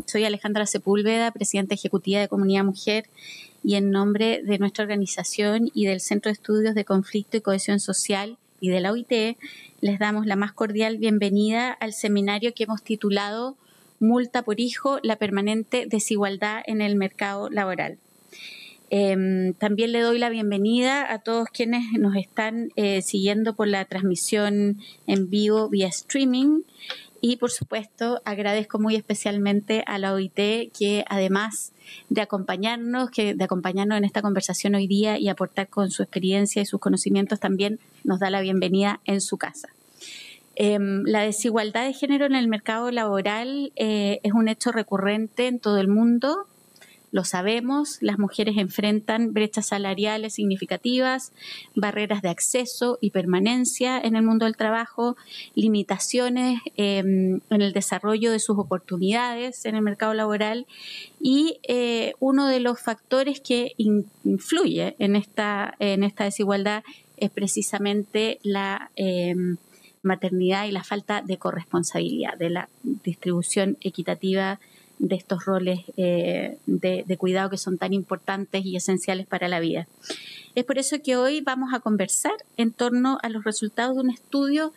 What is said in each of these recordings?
Soy Alejandra Sepúlveda, presidenta ejecutiva de Comunidad Mujer, y en nombre de nuestra organización y del Centro de Estudios de Conflicto y Cohesión Social y de la OIT, les damos la más cordial bienvenida al seminario que hemos titulado Multa por hijo, la permanente desigualdad en el mercado laboral. También le doy la bienvenida a todos quienes nos están siguiendo por la transmisión en vivo vía streaming. Y, por supuesto, agradezco muy especialmente a la OIT que, además de acompañarnos en esta conversación hoy día y aportar con su experiencia y sus conocimientos, también nos da la bienvenida en su casa. La desigualdad de género en el mercado laboral es un hecho recurrente en todo el mundo. Lo sabemos, las mujeres enfrentan brechas salariales significativas, barreras de acceso y permanencia en el mundo del trabajo, limitaciones en el desarrollo de sus oportunidades en el mercado laboral y uno de los factores que influye en esta desigualdad es precisamente la maternidad y la falta de corresponsabilidad, de la distribución equitativa de estos roles de cuidado que son tan importantes y esenciales para la vida. Es por eso que hoy vamos a conversar en torno a los resultados de un estudio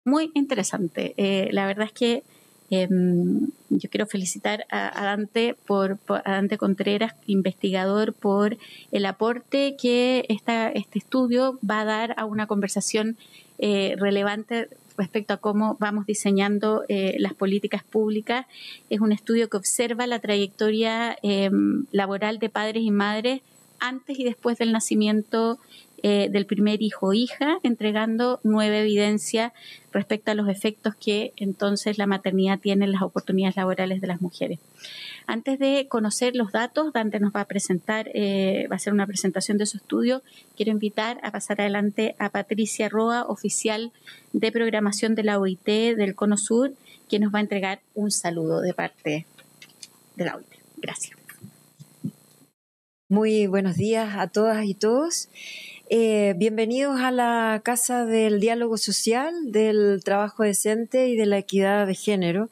muy interesante. La verdad es que yo quiero felicitar a Dante, a Dante Contreras, investigador, por el aporte que este estudio va a dar a una conversación relevante respecto a cómo vamos diseñando las políticas públicas. Es un estudio que observa la trayectoria laboral de padres y madres antes y después del nacimiento del primer hijo o hija, entregando 9 evidencias respecto a los efectos que entonces la maternidad tiene en las oportunidades laborales de las mujeres. Antes de conocer los datos, Dante nos va a presentar, va a hacer una presentación de su estudio. Quiero invitar a pasar adelante a Patricia Roa, oficial de programación de la OIT del Cono Sur, que nos va a entregar un saludo de parte de la OIT. Gracias. Muy buenos días a todas y todos. Bienvenidos a la Casa del Diálogo Social, del Trabajo Decente y de la Equidad de Género.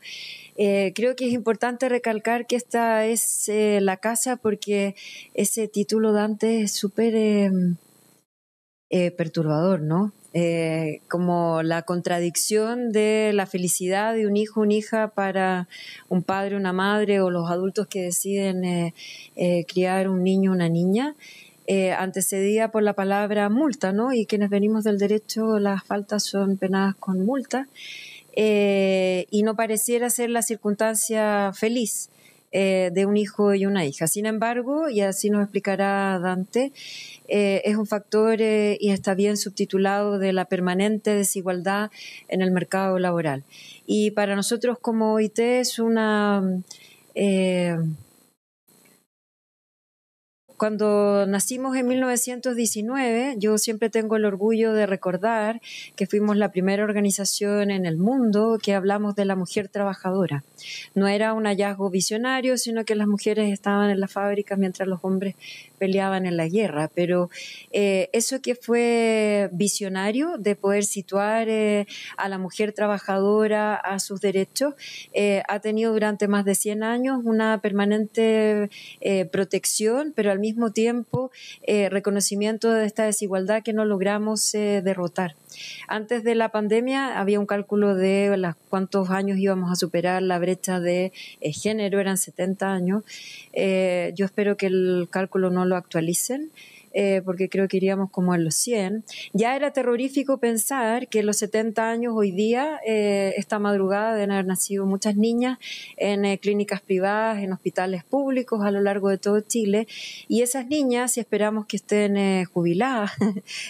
Creo que es importante recalcar que esta es la casa porque ese título, Dante, es súper perturbador, ¿no? Como la contradicción de la felicidad de un hijo o una hija para un padre, una madre o los adultos que deciden criar un niño o una niña, antecedida por la palabra multa, ¿no? Y quienes venimos del derecho, las faltas son penadas con multa. Y no pareciera ser la circunstancia feliz de un hijo y una hija. Sin embargo, y así nos explicará Dante, es un factor y está bien subtitulado de la permanente desigualdad en el mercado laboral. Y para nosotros como OIT es una... Cuando nacimos en 1919, yo siempre tengo el orgullo de recordar que fuimos la primera organización en el mundo que hablamos de la mujer trabajadora. No era un hallazgo visionario, sino que las mujeres estaban en las fábricas mientras los hombres peleaban en la guerra. Pero eso que fue visionario de poder situar a la mujer trabajadora a sus derechos, ha tenido durante más de 100 años una permanente protección, pero al mismo tiempo reconocimiento de esta desigualdad que no logramos derrotar. Antes de la pandemia había un cálculo de cuántos años íbamos a superar la brecha de género, eran 70 años. Yo espero que el cálculo no lo actualicen, porque creo que iríamos como en los 100. Ya era terrorífico pensar que en los 70 años hoy día, esta madrugada deben haber nacido muchas niñas en clínicas privadas, en hospitales públicos a lo largo de todo Chile, y esas niñas, si esperamos que estén jubiladas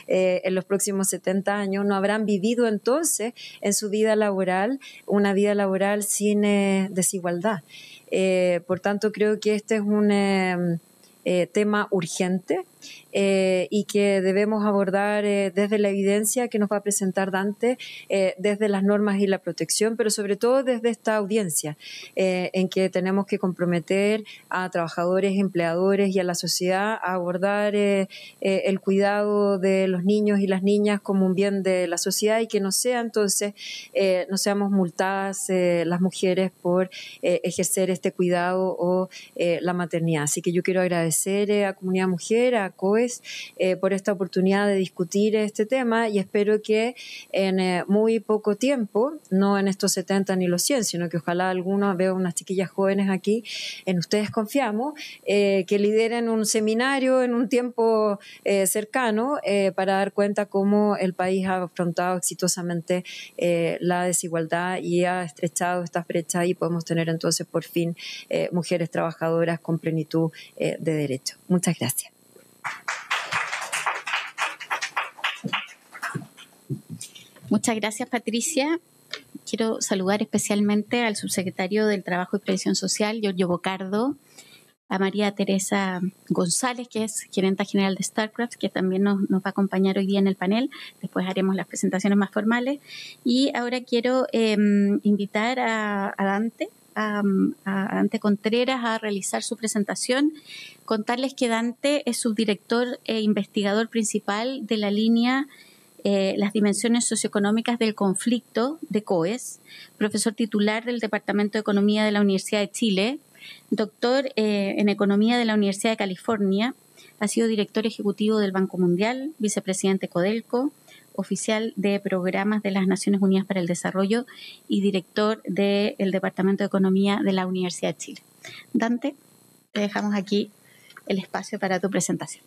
en los próximos 70 años, no habrán vivido entonces en su vida laboral una vida laboral sin desigualdad. Por tanto, creo que este es un tema urgente y que debemos abordar desde la evidencia que nos va a presentar Dante, desde las normas y la protección, pero sobre todo desde esta audiencia, en que tenemos que comprometer a trabajadores, empleadores y a la sociedad a abordar el cuidado de los niños y las niñas como un bien de la sociedad y que no sea entonces, no seamos multadas las mujeres por ejercer este cuidado o la maternidad. Así que yo quiero agradecer a Comunidad Mujer, a COES, por esta oportunidad de discutir este tema y espero que en muy poco tiempo, no en estos 70 ni los 100, sino que ojalá algunos, veo unas chiquillas jóvenes aquí, en ustedes confiamos, que lideren un seminario en un tiempo cercano para dar cuenta cómo el país ha afrontado exitosamente la desigualdad y ha estrechado estas brechas y podemos tener entonces por fin mujeres trabajadoras con plenitud de derechos. Muchas gracias. Muchas gracias, Patricia. Quiero saludar especialmente al subsecretario del Trabajo y Previsión Social, Giorgio Bocardo, a María Teresa González, que es gerenta general de Starcraft, que también nos va a acompañar hoy día en el panel. Después haremos las presentaciones más formales. Y ahora quiero invitar a Dante, a Dante Contreras a realizar su presentación. Contarles que Dante es subdirector e investigador principal de la línea las dimensiones socioeconómicas del conflicto de COES, profesor titular del Departamento de Economía de la Universidad de Chile, doctor en Economía de la Universidad de California, ha sido director ejecutivo del Banco Mundial, vicepresidente Codelco, oficial de programas de las Naciones Unidas para el Desarrollo y director del Departamento de Economía de la Universidad de Chile. Dante, te dejamos aquí el espacio para tu presentación.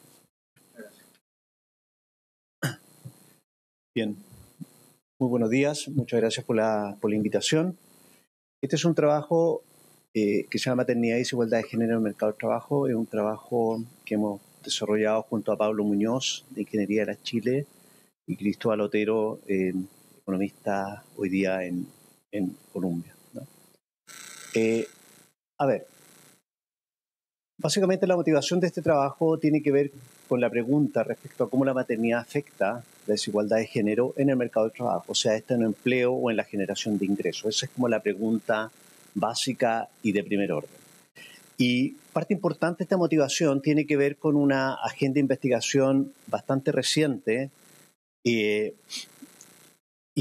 Bien, muy buenos días, muchas gracias por la invitación. Este es un trabajo que se llama Maternidad y Desigualdad de Género en el Mercado del Trabajo. Es un trabajo que hemos desarrollado junto a Pablo Muñoz, de Ingeniería de la Chile, y Cristóbal Otero, economista hoy día en Colombia, ¿no? Básicamente la motivación de este trabajo tiene que ver con la pregunta respecto a cómo la maternidad afecta la desigualdad de género en el mercado del trabajo, sea en el empleo o en la generación de ingresos. Esa es como la pregunta básica y de primer orden. Y parte importante de esta motivación tiene que ver con una agenda de investigación bastante reciente y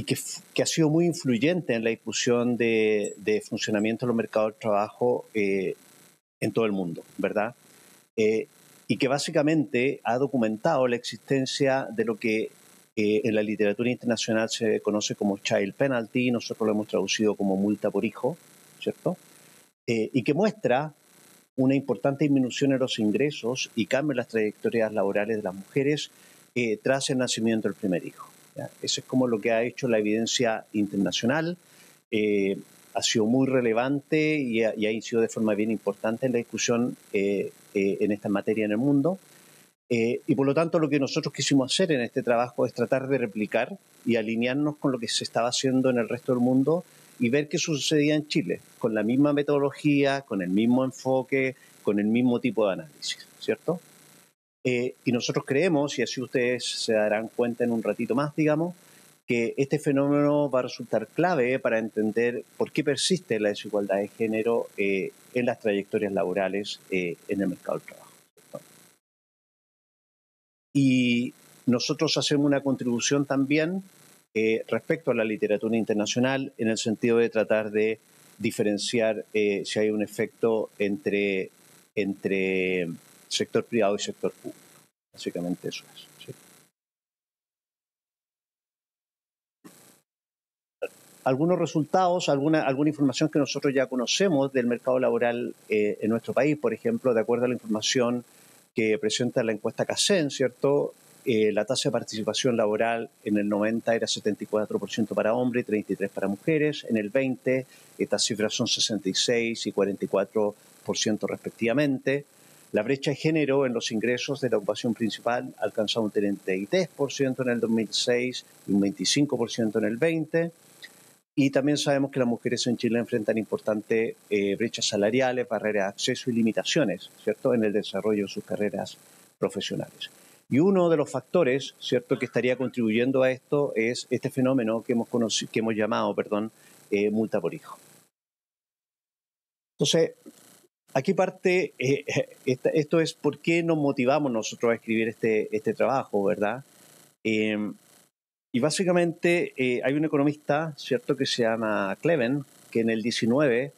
que ha sido muy influyente en la discusión de funcionamiento de los mercados del trabajo en todo el mundo, ¿verdad? Y que básicamente ha documentado la existencia de lo que en la literatura internacional se conoce como child penalty, nosotros lo hemos traducido como multa por hijo, ¿cierto? Y que muestra una importante disminución en los ingresos y cambio en las trayectorias laborales de las mujeres tras el nacimiento del primer hijo, ¿ya? Eso es como lo que ha hecho la evidencia internacional. Ha sido muy relevante y ha incidido de forma bien importante en la discusión en esta materia en el mundo. Y por lo tanto lo que nosotros quisimos hacer en este trabajo es tratar de replicar y alinearnos con lo que se estaba haciendo en el resto del mundo y ver qué sucedía en Chile, con la misma metodología, con el mismo enfoque, con el mismo tipo de análisis, ¿cierto? Y nosotros creemos, y así ustedes se darán cuenta en un ratito más, digamos, que este fenómeno va a resultar clave para entender por qué persiste la desigualdad de género en las trayectorias laborales en el mercado del trabajo, ¿cierto? Y nosotros hacemos una contribución también respecto a la literatura internacional en el sentido de tratar de diferenciar si hay un efecto entre sector privado y sector público. Básicamente eso es, ¿sí? Algunos resultados, alguna información que nosotros ya conocemos del mercado laboral en nuestro país, por ejemplo, de acuerdo a la información que presenta la encuesta CACEN, ¿cierto? La tasa de participación laboral en el 90 era 74% para hombres y 33% para mujeres. En el 20 estas cifras son 66 y 44% respectivamente. La brecha de género en los ingresos de la ocupación principal alcanzó un 33% en el 2006 y un 25% en el 20. Y también sabemos que las mujeres en Chile enfrentan importantes brechas salariales, barreras de acceso y limitaciones, ¿cierto?, en el desarrollo de sus carreras profesionales. Y uno de los factores, ¿cierto?, que estaría contribuyendo a esto es este fenómeno que hemos llamado, multa por hijo. Entonces, aquí parte, esto es por qué nos motivamos nosotros a escribir este trabajo, ¿verdad? Y básicamente hay un economista, ¿cierto?, que se llama Cleven, que en el 19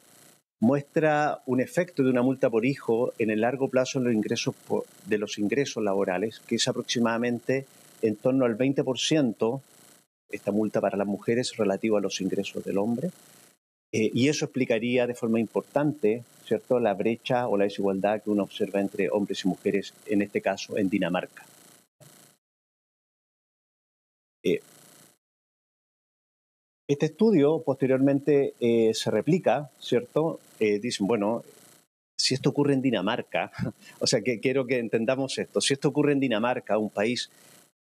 muestra un efecto de una multa por hijo en el largo plazo en los ingresos laborales, que es aproximadamente en torno al 20%, esta multa para las mujeres relativa a los ingresos del hombre. Y eso explicaría de forma importante, ¿cierto?, la brecha o la desigualdad que uno observa entre hombres y mujeres, en este caso en Dinamarca. Este estudio posteriormente se replica, ¿cierto? Dicen, bueno, si esto ocurre en Dinamarca, o sea, que quiero que entendamos esto, si esto ocurre en Dinamarca, un país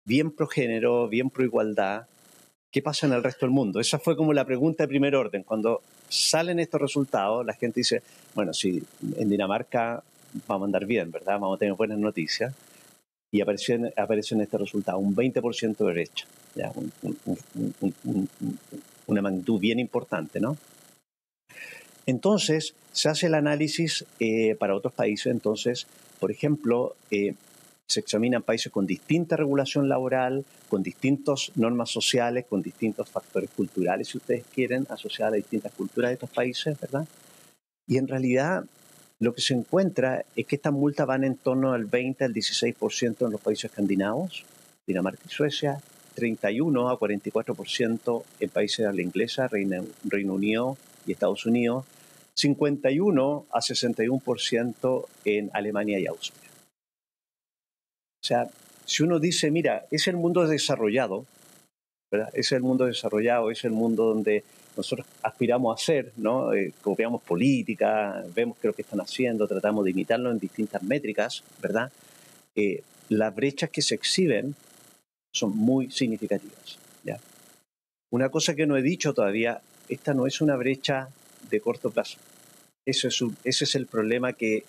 bien pro género, bien pro igualdad, ¿qué pasa en el resto del mundo? Esa fue como la pregunta de primer orden. Cuando salen estos resultados, la gente dice, bueno, si en Dinamarca vamos a andar bien, ¿verdad? Vamos a tener buenas noticias. Y aparece en este resultado un 20% de brecha, ¿ya? Una magnitud bien importante, ¿no? Entonces, se hace el análisis para otros países. Entonces, por ejemplo, se examinan países con distinta regulación laboral, con distintas normas sociales, con distintos factores culturales, si ustedes quieren, asociados a distintas culturas de estos países, ¿verdad? Y en realidad, lo que se encuentra es que estas multas van en torno al 20 al 16% en los países escandinavos, Dinamarca y Suecia, 31 a 44% en países de habla inglesa, Reino Unido y Estados Unidos, 51 a 61% en Alemania y Austria. O sea, si uno dice, mira, es el mundo desarrollado, ¿verdad? Es el mundo desarrollado, es el mundo donde nosotros aspiramos a ser, ¿no? Copiamos política, vemos qué es lo que están haciendo, tratamos de imitarlo en distintas métricas, ¿verdad? Las brechas que se exhiben son muy significativas, ¿ya? Una cosa que no he dicho todavía, esta no es una brecha de corto plazo. Ese es el problema que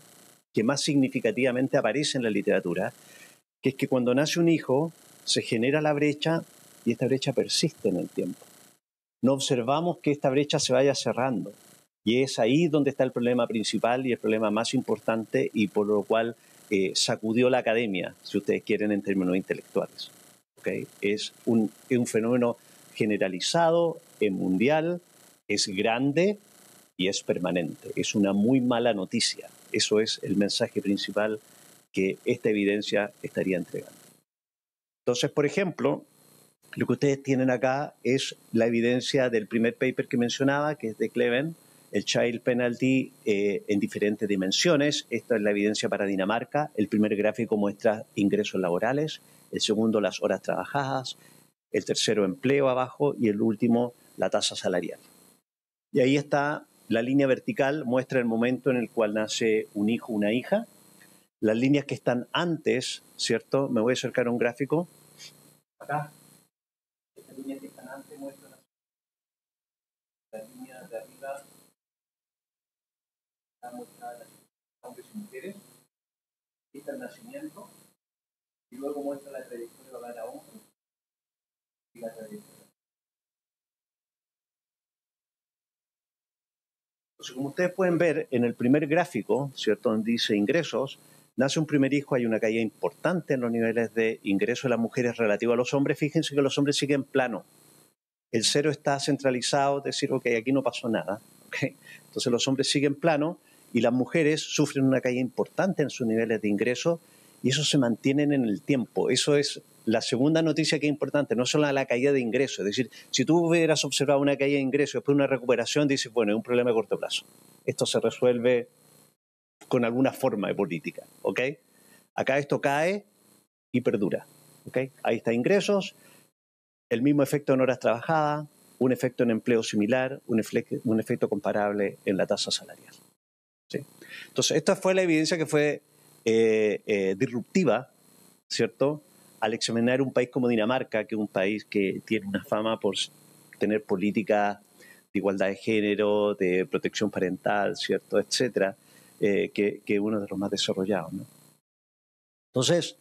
más significativamente aparece en la literatura, que es que cuando nace un hijo se genera la brecha y esta brecha persiste en el tiempo. No observamos que esta brecha se vaya cerrando. Y es ahí donde está el problema principal y el problema más importante y por lo cual sacudió la academia, si ustedes quieren, en términos intelectuales. ¿Okay? Es un fenómeno generalizado, es mundial, es grande y es permanente. Es una muy mala noticia. Eso es el mensaje principal que esta evidencia estaría entregando. Entonces, por ejemplo, lo que ustedes tienen acá es la evidencia del primer paper que mencionaba, que es de Cleven, el Child Penalty en diferentes dimensiones. Esta es la evidencia para Dinamarca. El primer gráfico muestra ingresos laborales, el segundo las horas trabajadas, el tercero empleo abajo y el último la tasa salarial. Y ahí está la línea vertical, muestra el momento en el cual nace un hijo o una hija. Las líneas que están antes, ¿cierto? Me voy a acercar a un gráfico. Acá. Estas líneas que están antes muestran la línea de arriba. Muestra hombres y mujeres. Aquí está el nacimiento. Y luego muestra la trayectoria de cada hombre y la trayectoria. Entonces, como ustedes pueden ver en el primer gráfico, ¿cierto?, donde dice ingresos, nace un primer hijo, hay una caída importante en los niveles de ingreso de las mujeres relativo a los hombres. Fíjense que los hombres siguen plano. El cero está centralizado, es decir, ok, aquí no pasó nada. ¿Okay? Entonces los hombres siguen plano y las mujeres sufren una caída importante en sus niveles de ingreso y eso se mantienen en el tiempo. Eso es la segunda noticia que es importante, no solo la caída de ingresos. Es decir, si tú hubieras observado una caída de ingresos y después una recuperación, dices, bueno, es un problema de corto plazo. Esto se resuelve con alguna forma de política. ¿Ok? Acá esto cae y perdura. ¿Ok? Ahí está ingresos, el mismo efecto en horas trabajadas, un efecto en empleo similar, un efecto comparable en la tasa salarial. ¿Sí? Entonces, esta fue la evidencia que fue disruptiva, ¿cierto?, al examinar un país como Dinamarca, que es un país que tiene una fama por tener políticas de igualdad de género, de protección parental, ¿cierto?, etcétera, que es uno de los más desarrollados, ¿no? Entonces,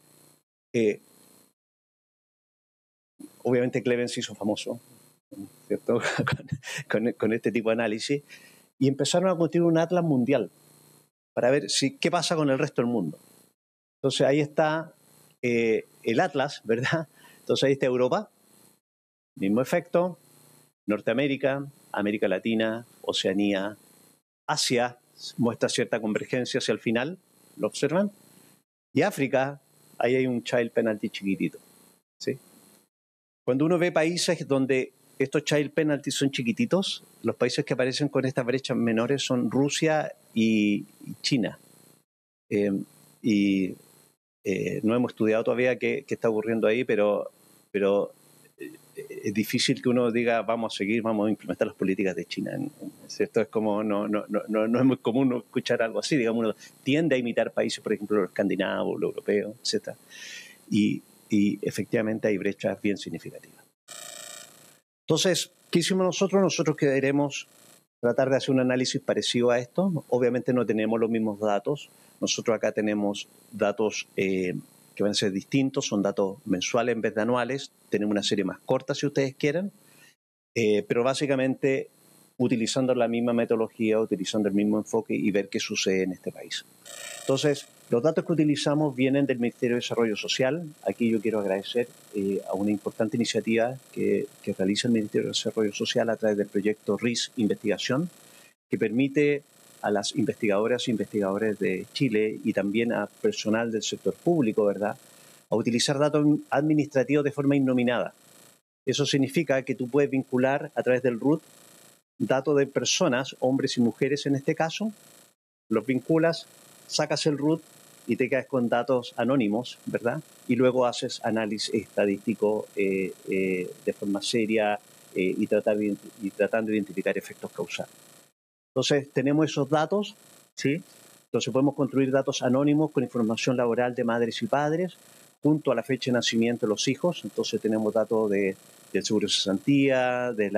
Obviamente Cleven se hizo famoso, ¿cierto? con este tipo de análisis, y empezaron a construir un atlas mundial para ver qué pasa con el resto del mundo. Entonces ahí está el atlas, ¿verdad? Entonces ahí está Europa, mismo efecto, Norteamérica, América Latina, Oceanía, Asia, muestra cierta convergencia hacia el final, ¿lo observan? Y África, ahí hay un child penalty chiquitito, ¿sí? Cuando uno ve países donde estos child penalties son chiquititos, los países que aparecen con estas brechas menores son Rusia y China. No hemos estudiado todavía qué está ocurriendo ahí, pero es difícil que uno diga vamos a implementar las políticas de China, ¿cierto? Es como no es muy común escuchar algo así, digamos, uno tiende a imitar países, por ejemplo, los escandinavos, los europeos, etc. Y efectivamente hay brechas bien significativas. Entonces, ¿qué hicimos nosotros? Nosotros queremos tratar de hacer un análisis parecido a esto. Obviamente no tenemos los mismos datos. Nosotros acá tenemos datos que van a ser distintos, son datos mensuales en vez de anuales. Tenemos una serie más corta si ustedes quieren, pero básicamente utilizando la misma metodología, utilizando el mismo enfoque y ver qué sucede en este país. Entonces, los datos que utilizamos vienen del Ministerio de Desarrollo Social. Aquí yo quiero agradecer a una importante iniciativa que realiza el Ministerio de Desarrollo Social a través del proyecto RIS Investigación, que permite a las investigadoras e investigadores de Chile y también a personal del sector público, ¿verdad?, a utilizar datos administrativos de forma innominada. Eso significa que tú puedes vincular a través del RUT datos de personas, hombres y mujeres en este caso, los vinculas, sacas el RUT y te quedas con datos anónimos, ¿verdad? Y luego haces análisis estadístico de forma seria y tratando de identificar efectos causales. Entonces, tenemos esos datos, ¿sí? Entonces, podemos construir datos anónimos con información laboral de madres y padres, junto a la fecha de nacimiento de los hijos. Entonces, tenemos datos del seguro de cesantía, de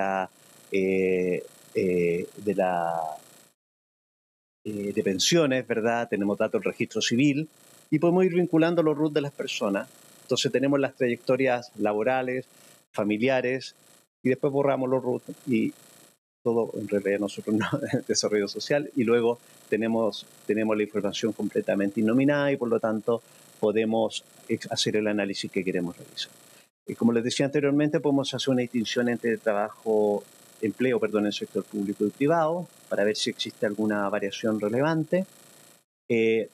pensiones, ¿verdad? Tenemos datos del registro civil y podemos ir vinculando los RUT de las personas. Entonces tenemos las trayectorias laborales, familiares y después borramos los RUT y todo en realidad nosotros no desarrollo social y luego tenemos la información completamente innominada y por lo tanto podemos hacer el análisis que queremos realizar. Como les decía anteriormente, podemos hacer una distinción entre empleo en el sector público y privado para ver si existe alguna variación relevante y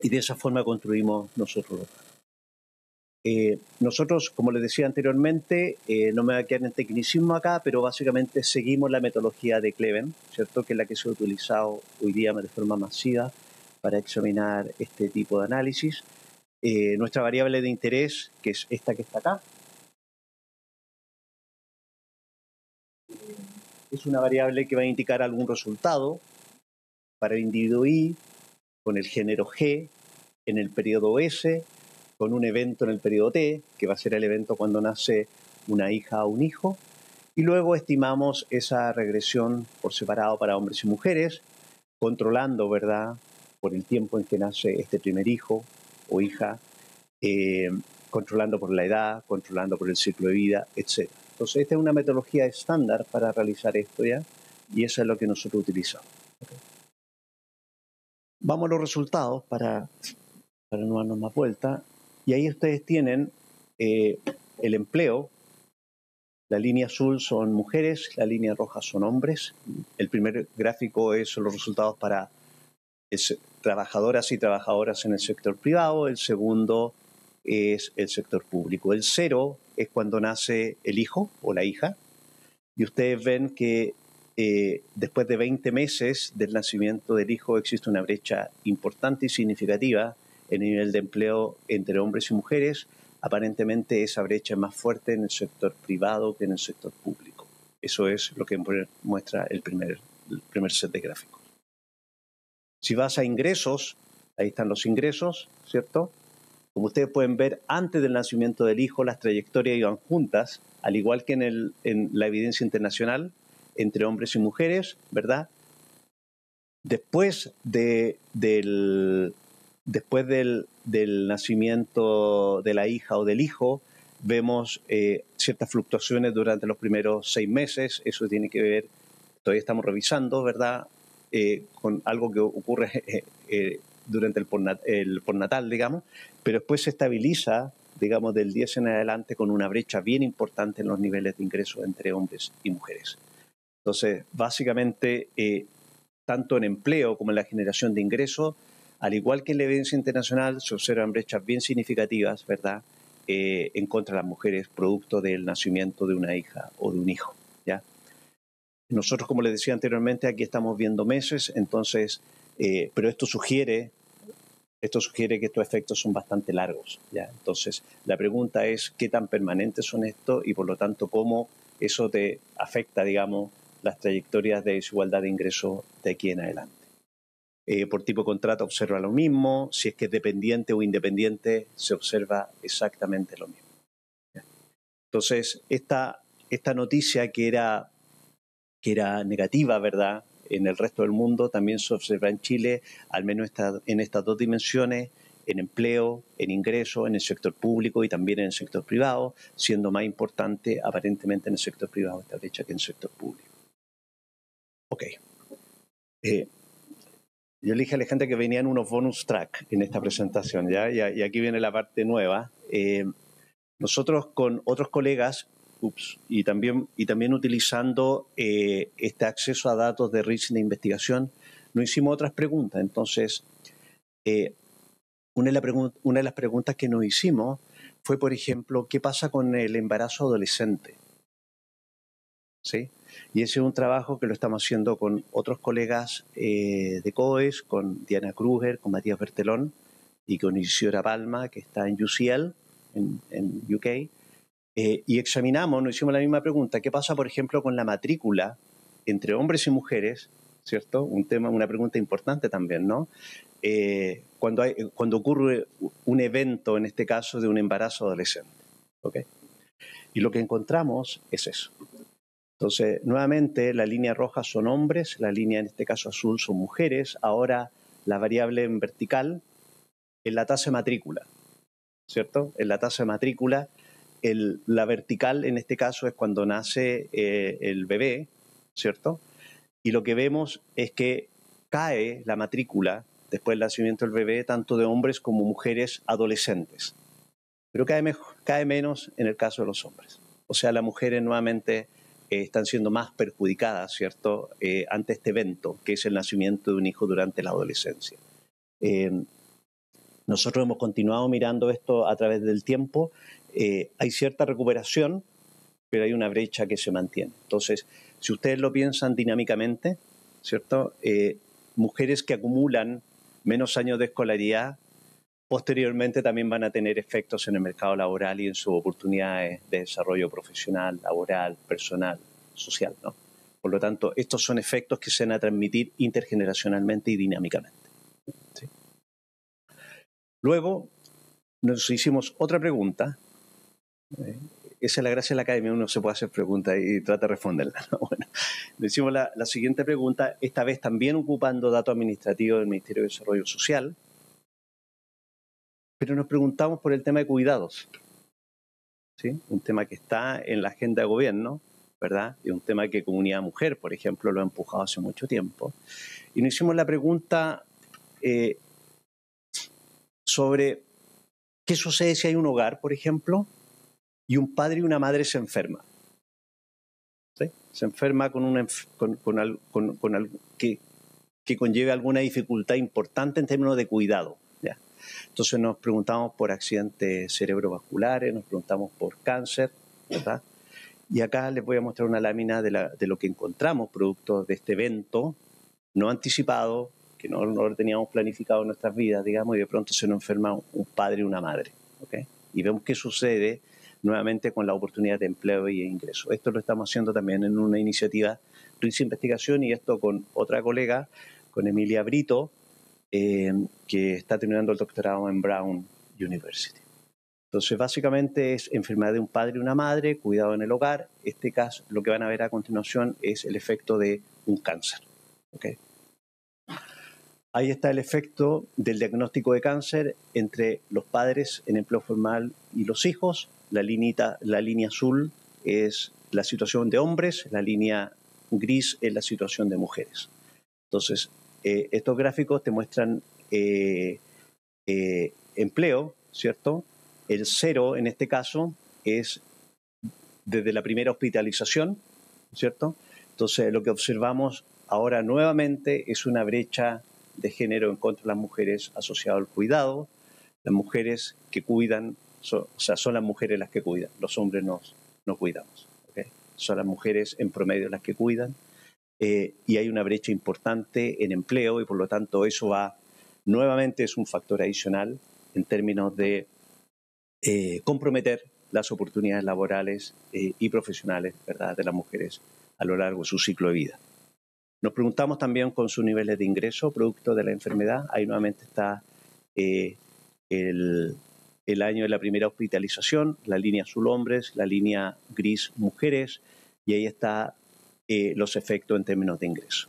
de esa forma construimos nosotros los datos. Nosotros, como les decía anteriormente, no me voy a quedar en tecnicismo acá, pero básicamente seguimos la metodología de Cleven, ¿cierto?, que es la que se ha utilizado hoy día de forma masiva para examinar este tipo de análisis. Nuestra variable de interés, que es esta que está acá, es una variable que va a indicar algún resultado para el individuo Y, con el género G, en el periodo S, con un evento en el periodo T, que va a ser el evento cuando nace una hija o un hijo, y luego estimamos esa regresión por separado para hombres y mujeres, controlando, ¿verdad?, por el tiempo en que nace este primer hijo o hija, controlando por la edad, controlando por el ciclo de vida, etc. Entonces, esta es una metodología estándar para realizar esto ya, y eso es lo que nosotros utilizamos. Okay. Vamos a los resultados para no darnos más vuelta. Y ahí ustedes tienen el empleo. La línea azul son mujeres, la línea roja son hombres. El primer gráfico son los resultados para trabajadoras y trabajadoras en el sector privado. El segundo es el sector público. El 0 es cuando nace el hijo o la hija. Y ustedes ven que después de 20 meses del nacimiento del hijo existe una brecha importante y significativa en el nivel de empleo entre hombres y mujeres. Aparentemente esa brecha es más fuerte en el sector privado que en el sector público. Eso es lo que muestra el primer set de gráficos. Si vas a ingresos, ahí están los ingresos, ¿cierto? Como ustedes pueden ver, antes del nacimiento del hijo las trayectorias iban juntas, al igual que en la evidencia internacional, entre hombres y mujeres, ¿verdad? Después del del nacimiento de la hija o del hijo, vemos ciertas fluctuaciones durante los primeros 6 meses. Eso tiene que ver, todavía estamos revisando, ¿verdad?, con algo que ocurre durante el postnatal, digamos, pero después se estabiliza, digamos, del 10 en adelante con una brecha bien importante en los niveles de ingresos entre hombres y mujeres. Entonces, básicamente, tanto en empleo como en la generación de ingresos, al igual que en la evidencia internacional, se observan brechas bien significativas, ¿verdad?, en contra de las mujeres, producto del nacimiento de una hija o de un hijo, ¿ya? Nosotros, como les decía anteriormente, aquí estamos viendo meses, entonces, pero esto sugiere que estos efectos son bastante largos, ¿ya? Entonces, la pregunta es qué tan permanentes son estos y, por lo tanto, cómo eso te afecta, digamos, las trayectorias de desigualdad de ingresos de aquí en adelante. Por tipo de contrato observa lo mismo, si es que es dependiente o independiente se observa exactamente lo mismo, ¿ya? Entonces, esta noticia que era negativa, ¿verdad?, en el resto del mundo, también se observa en Chile, al menos en estas dos dimensiones, en empleo, en ingreso, en el sector público y también en el sector privado, siendo más importante aparentemente en el sector privado esta brecha que en el sector público. Ok. Yo le dije a Alejandra que venían unos bonus track en esta presentación, ¿ya? Y aquí viene la parte nueva. Nosotros con otros colegas, y también utilizando este acceso a datos de research de investigación, nos hicimos otras preguntas. Entonces, una de las preguntas que nos hicimos fue, por ejemplo, ¿qué pasa con el embarazo adolescente? ¿Sí? Y ese es un trabajo que lo estamos haciendo con otros colegas de COES, con Diana Kruger, con Matías Bertelón y con Isidora Palma, que está en UCL, en UK. Y examinamos, nos hicimos la misma pregunta, ¿qué pasa, por ejemplo, con la matrícula entre hombres y mujeres? ¿Cierto? Una pregunta importante también, ¿no? Cuando ocurre un evento, en este caso, de un embarazo adolescente. ¿Okay? Y lo que encontramos es eso. Entonces, nuevamente, la línea roja son hombres, la línea, en este caso azul, son mujeres. Ahora, la variable en vertical es la tasa de matrícula, ¿cierto? En la tasa de matrícula, la vertical, en este caso, es cuando nace el bebé, ¿cierto? Y lo que vemos es que cae la matrícula después del nacimiento del bebé, tanto de hombres como mujeres adolescentes. Pero cae menos en el caso de los hombres. O sea, las mujeres nuevamente están siendo más perjudicadas, ¿cierto?, ante este evento, que es el nacimiento de un hijo durante la adolescencia. Nosotros hemos continuado mirando esto a través del tiempo. Hay cierta recuperación, pero hay una brecha que se mantiene. Entonces, si ustedes lo piensan dinámicamente, ¿cierto?, mujeres que acumulan menos años de escolaridad, posteriormente también van a tener efectos en el mercado laboral y en sus oportunidades de desarrollo profesional, laboral, personal, social, ¿no? Por lo tanto, estos son efectos que se van a transmitir intergeneracionalmente y dinámicamente, ¿sí? Luego, nos hicimos otra pregunta. Esa es la gracia de la academia, uno se puede hacer preguntas y trata de responderlas, ¿no? Bueno, le hicimos la siguiente pregunta, esta vez también ocupando datos administrativos del Ministerio de Desarrollo Social, pero nos preguntamos por el tema de cuidados, ¿sí? Un tema que está en la agenda de gobierno, ¿verdad? Y un tema que Comunidad Mujer, por ejemplo, lo ha empujado hace mucho tiempo. Y nos hicimos la pregunta sobre qué sucede si hay un hogar, por ejemplo, y un padre y una madre se enferman. ¿Sí? Se enferma con algo que conlleve alguna dificultad importante en términos de cuidado, ¿ya? Entonces nos preguntamos por accidentes cerebrovasculares, nos preguntamos por cáncer, ¿verdad? Y acá les voy a mostrar una lámina de lo que encontramos producto de este evento no anticipado, que no lo teníamos planificado en nuestras vidas, digamos, y de pronto se nos enferma un padre y una madre, ¿okay? Y vemos qué sucede nuevamente con la oportunidad de empleo y de ingreso. Esto lo estamos haciendo también en una iniciativa de investigación y esto con otra colega, con Emilia Brito, que está terminando el doctorado en Brown University. Entonces, básicamente es enfermedad de un padre y una madre, cuidado en el hogar. Este caso, lo que van a ver a continuación es el efecto de un cáncer, ¿okay? ahí está el efecto del diagnóstico de cáncer entre los padres en empleo formal y los hijos. La línea azul es la situación de hombres, la línea gris es la situación de mujeres. Entonces, estos gráficos te muestran empleo, ¿cierto? El 0 en este caso es desde la primera hospitalización, ¿cierto? Entonces, lo que observamos ahora nuevamente es una brecha de género en contra de las mujeres asociado al cuidado. Las mujeres que cuidan, son las mujeres las que cuidan, los hombres no cuidamos, ¿okay? Son las mujeres en promedio las que cuidan, y hay una brecha importante en empleo y por lo tanto eso nuevamente es un factor adicional en términos de comprometer las oportunidades laborales y profesionales, ¿verdad?, de las mujeres a lo largo de su ciclo de vida. Nos preguntamos también con sus niveles de ingreso producto de la enfermedad. Ahí nuevamente está el año de la primera hospitalización, la línea azul hombres, la línea gris mujeres, y ahí está los efectos en términos de ingreso.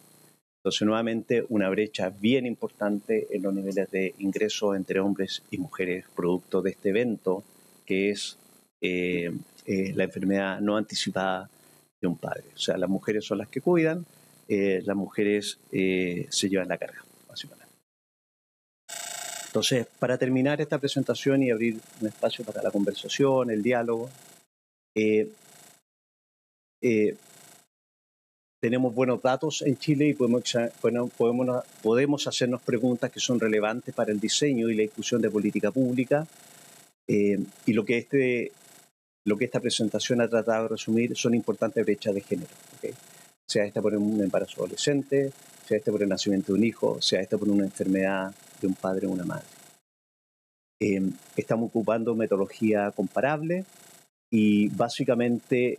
Entonces, nuevamente, una brecha bien importante en los niveles de ingreso entre hombres y mujeres producto de este evento, que es la enfermedad no anticipada de un padre. O sea, las mujeres son las que cuidan, las mujeres se llevan la carga, básicamente. Entonces, para terminar esta presentación y abrir un espacio para la conversación, el diálogo, tenemos buenos datos en Chile y podemos hacernos preguntas que son relevantes para el diseño y la discusión de política pública. Y lo que esta presentación ha tratado de resumir son importantes brechas de género, ¿okay? Sea esta por un embarazo adolescente, sea esta por el nacimiento de un hijo, sea esta por una enfermedad de un padre o una madre. Estamos ocupando metodología comparable y básicamente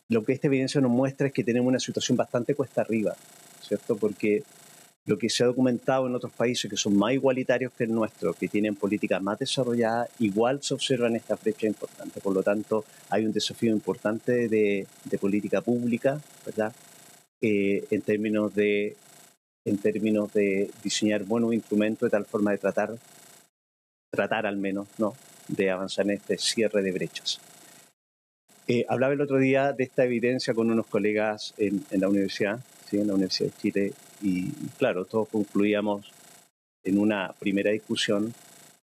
lo que esta evidencia nos muestra es que tenemos una situación bastante cuesta arriba, ¿cierto? Porque lo que se ha documentado en otros países que son más igualitarios que el nuestro, que tienen políticas más desarrolladas, igual se observan estas brechas importantes. Por lo tanto, hay un desafío importante de política pública, ¿verdad? En términos de diseñar buenos instrumentos de tal forma de tratar al menos, ¿no?, de avanzar en este cierre de brechas. Hablaba el otro día de esta evidencia con unos colegas en la universidad, ¿sí?, en la Universidad de Chile, y claro, todos concluíamos en una primera discusión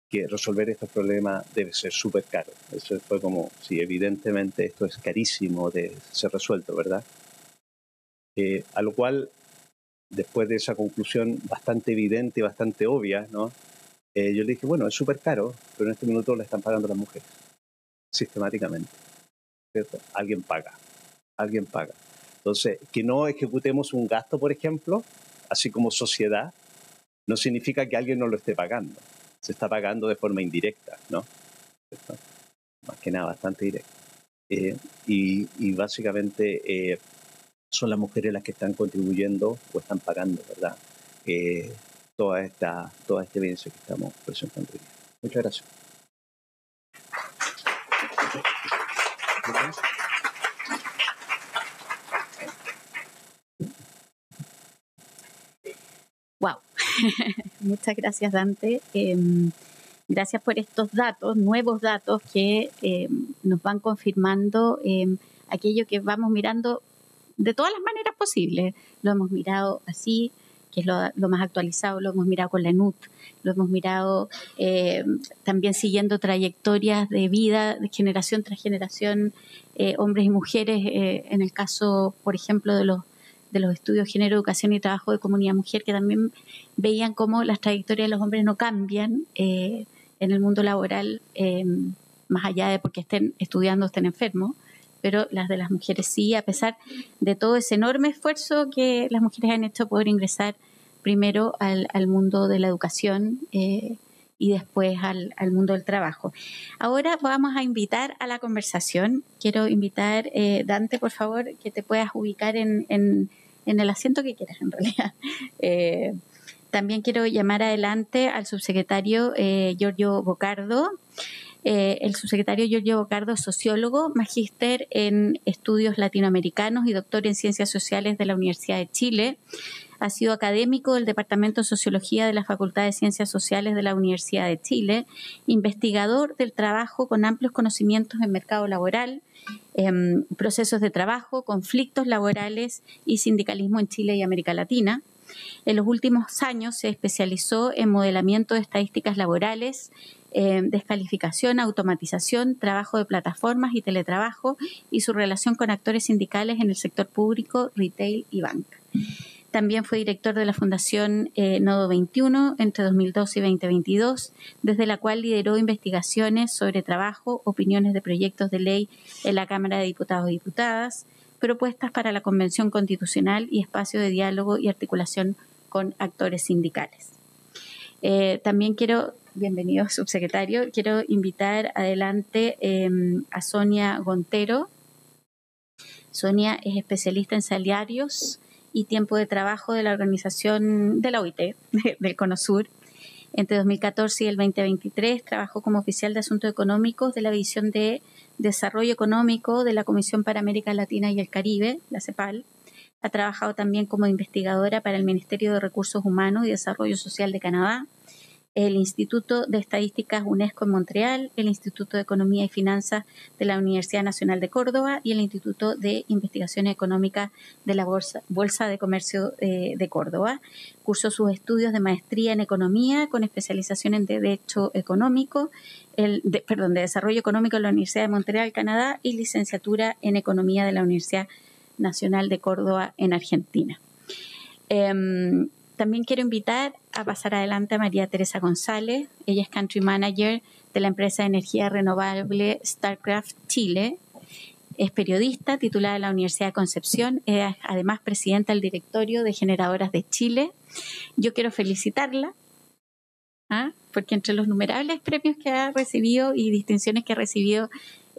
que resolver estos problemas debe ser súper caro. Eso fue como, sí, evidentemente esto es carísimo de ser resuelto, ¿verdad? A lo cual, después de esa conclusión bastante evidente y bastante obvia, ¿no?, yo le dije, bueno, es súper caro, pero en este minuto la están pagando las mujeres, sistemáticamente, ¿cierto? Alguien paga. Entonces, que no ejecutemos un gasto, por ejemplo, así como sociedad, no significa que alguien no lo esté pagando. Se está pagando de forma indirecta, ¿no? ¿Cierto? Más que nada, bastante directa. Y básicamente son las mujeres las que están contribuyendo o están pagando, ¿verdad?, toda esta evidencia que estamos presentando hoy. Muchas gracias. Wow. Muchas gracias, Dante. Gracias por estos datos, nuevos datos que nos van confirmando aquello que vamos mirando de todas las maneras posibles. Lo hemos mirado así, que es lo más actualizado, lo hemos mirado con la ENUT, lo hemos mirado también siguiendo trayectorias de vida de generación tras generación, hombres y mujeres, en el caso, por ejemplo, de los estudios Género, Educación y Trabajo de Comunidad Mujer, que también veían cómo las trayectorias de los hombres no cambian en el mundo laboral, más allá de porque estén estudiando, estén enfermos, pero las de las mujeres sí, a pesar de todo ese enorme esfuerzo que las mujeres han hecho poder ingresar primero al mundo de la educación y después al mundo del trabajo. Ahora vamos a invitar a la conversación. Quiero invitar, Dante, por favor, que te puedas ubicar en el asiento que quieras, en realidad. También quiero llamar adelante al subsecretario Giorgio Bocardo, El subsecretario Giorgio Bocardo es sociólogo, magíster en estudios latinoamericanos y doctor en ciencias sociales de la Universidad de Chile. Ha sido académico del Departamento de Sociología de la Facultad de Ciencias Sociales de la Universidad de Chile, investigador del trabajo con amplios conocimientos en mercado laboral, procesos de trabajo, conflictos laborales y sindicalismo en Chile y América Latina. En los últimos años se especializó en modelamiento de estadísticas laborales, descalificación, automatización, trabajo de plataformas y teletrabajo y su relación con actores sindicales en el sector público, retail y banca. También fue director de la Fundación Nodo 21 entre 2012 y 2022, desde la cual lideró investigaciones sobre trabajo, opiniones de proyectos de ley en la Cámara de Diputados y Diputadas, propuestas para la Convención Constitucional y espacio de diálogo y articulación con actores sindicales. También bienvenido subsecretario, quiero invitar adelante a Sonia Gontero. Sonia es especialista en salarios y tiempo de trabajo de la organización de la OIT, del CONOSUR. Entre 2014 y el 2023 trabajó como oficial de Asuntos Económicos de la División de Desarrollo Económico de la Comisión para América Latina y el Caribe, la CEPAL. Ha trabajado también como investigadora para el Ministerio de Recursos Humanos y Desarrollo Social de Canadá, el Instituto de Estadísticas UNESCO en Montreal, el Instituto de Economía y Finanzas de la Universidad Nacional de Córdoba y el Instituto de Investigaciones Económicas de la Bolsa de Comercio de Córdoba. Cursó sus estudios de maestría en Economía con especialización en Derecho Económico, de Desarrollo Económico en la Universidad de Montreal, Canadá, y licenciatura en Economía de la Universidad Nacional de Córdoba en Argentina. También quiero invitar a pasar adelante a María Teresa González. Ella es Country Manager de la empresa de energía renovable Starcraft Chile. Es periodista, titulada de la Universidad de Concepción. Es además presidenta del directorio de Generadoras de Chile. Yo quiero felicitarla, porque entre los innumerables premios que ha recibido y distinciones que ha recibido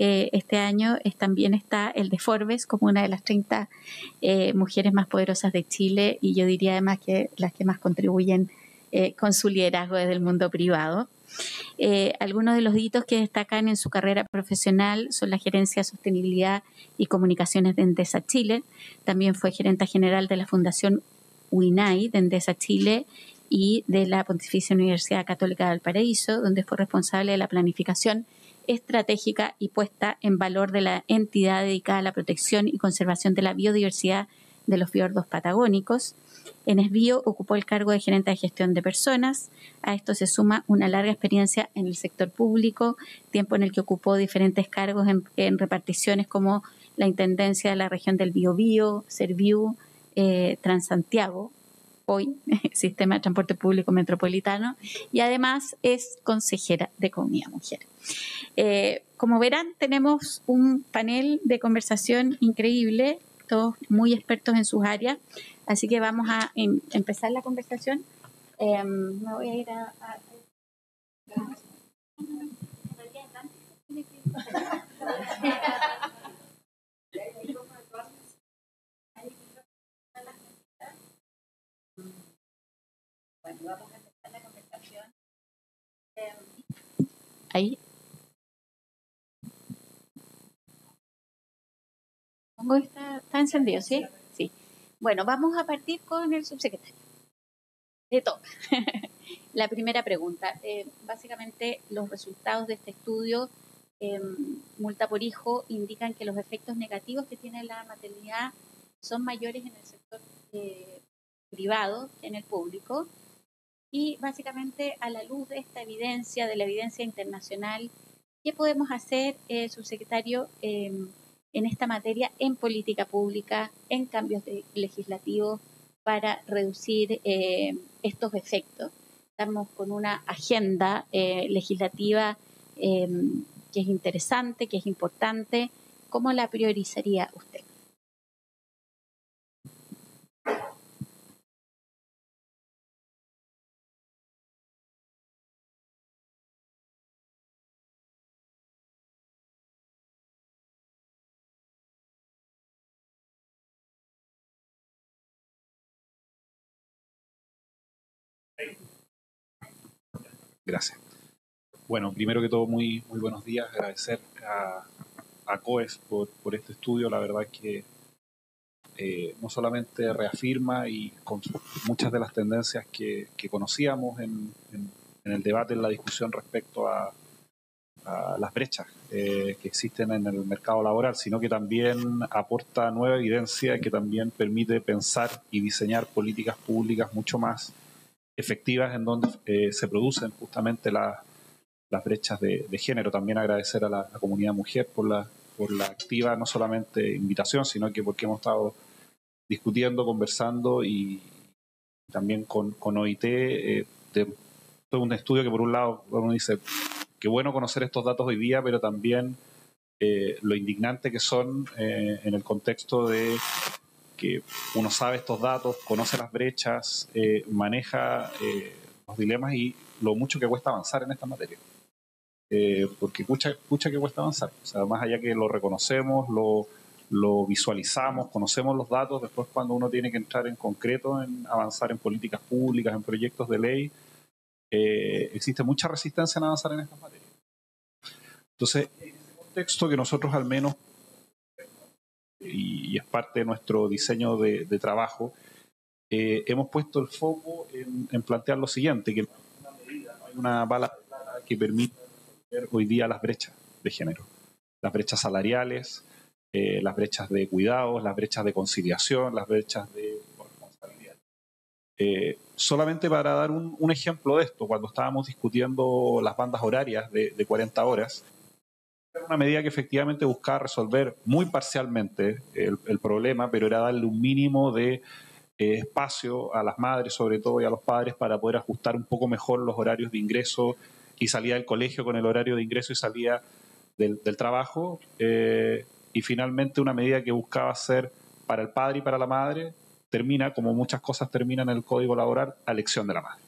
este año también está el de Forbes como una de las 30 mujeres más poderosas de Chile, y yo diría además que las que más contribuyen con su liderazgo desde el mundo privado. Algunos de los hitos que destacan en su carrera profesional son la gerencia de sostenibilidad y comunicaciones de Endesa Chile. También fue gerenta general de la Fundación UINAI de Endesa Chile y de la Pontificia Universidad Católica de Valparaíso, donde fue responsable de la planificación estratégica y puesta en valor de la entidad dedicada a la protección y conservación de la biodiversidad de los fiordos patagónicos. En Esbio ocupó el cargo de gerente de gestión de personas. A esto se suma una larga experiencia en el sector público, tiempo en el que ocupó diferentes cargos en reparticiones como la Intendencia de la región del Biobío, Serviu, Transantiago, hoy Sistema de Transporte Público Metropolitano, y además es consejera de Comunidad Mujer. Como verán, tenemos un panel de conversación increíble, todos muy expertos en sus áreas, así que vamos a empezar la conversación. Me voy a ir a Bueno, vamos a empezar la conversación. Ahí. Está encendido, ¿sí? Sí. Bueno, vamos a partir con el subsecretario. De todo. La primera pregunta. Básicamente, los resultados de este estudio, multa por hijo, indican que los efectos negativos que tiene la maternidad son mayores en el sector privado que en el público. Y básicamente, a la luz de esta evidencia, de la evidencia internacional, ¿qué podemos hacer, subsecretario, en esta materia, en política pública, en cambios legislativos para reducir estos efectos? Estamos con una agenda legislativa que es interesante, que es importante. ¿Cómo la priorizaría usted? Gracias. Bueno, primero que todo, muy buenos días. Agradecer a COES por este estudio. La verdad es que no solamente reafirma y con muchas de las tendencias que conocíamos en el debate, en la discusión respecto a las brechas que existen en el mercado laboral, sino que también aporta nueva evidencia que también permite pensar y diseñar políticas públicas mucho más efectivas en donde se producen justamente las brechas de género. También agradecer a la comunidad mujer por la activa, no solamente invitación, sino que porque hemos estado discutiendo, conversando y también con OIT. Fue un estudio que por un lado uno dice, qué bueno conocer estos datos hoy día, pero también lo indignante que son en el contexto de que uno sabe estos datos, conoce las brechas, maneja los dilemas y lo mucho que cuesta avanzar en esta materia. Porque pucha que cuesta avanzar. O sea, más allá que lo reconocemos, lo visualizamos, conocemos los datos, después cuando uno tiene que entrar en concreto en avanzar en políticas públicas, en proyectos de ley, existe mucha resistencia en avanzar en estas materias. Entonces, en ese contexto que nosotros al menos, y es parte de nuestro diseño de trabajo, hemos puesto el foco en plantear lo siguiente, que no hay una bala de plata que permita resolver hoy día las brechas de género, las brechas salariales, las brechas de cuidados, las brechas de conciliación, las brechas de corresponsabilidad. Solamente para dar un ejemplo de esto, cuando estábamos discutiendo las bandas horarias de 40 horas, era una medida que efectivamente buscaba resolver muy parcialmente el problema, pero era darle un mínimo de espacio a las madres, sobre todo, y a los padres para poder ajustar un poco mejor los horarios de ingreso y salida del colegio con el horario de ingreso y salida del trabajo. Y finalmente una medida que buscaba ser para el padre y para la madre termina, como muchas cosas terminan en el Código Laboral, a elección de la madre.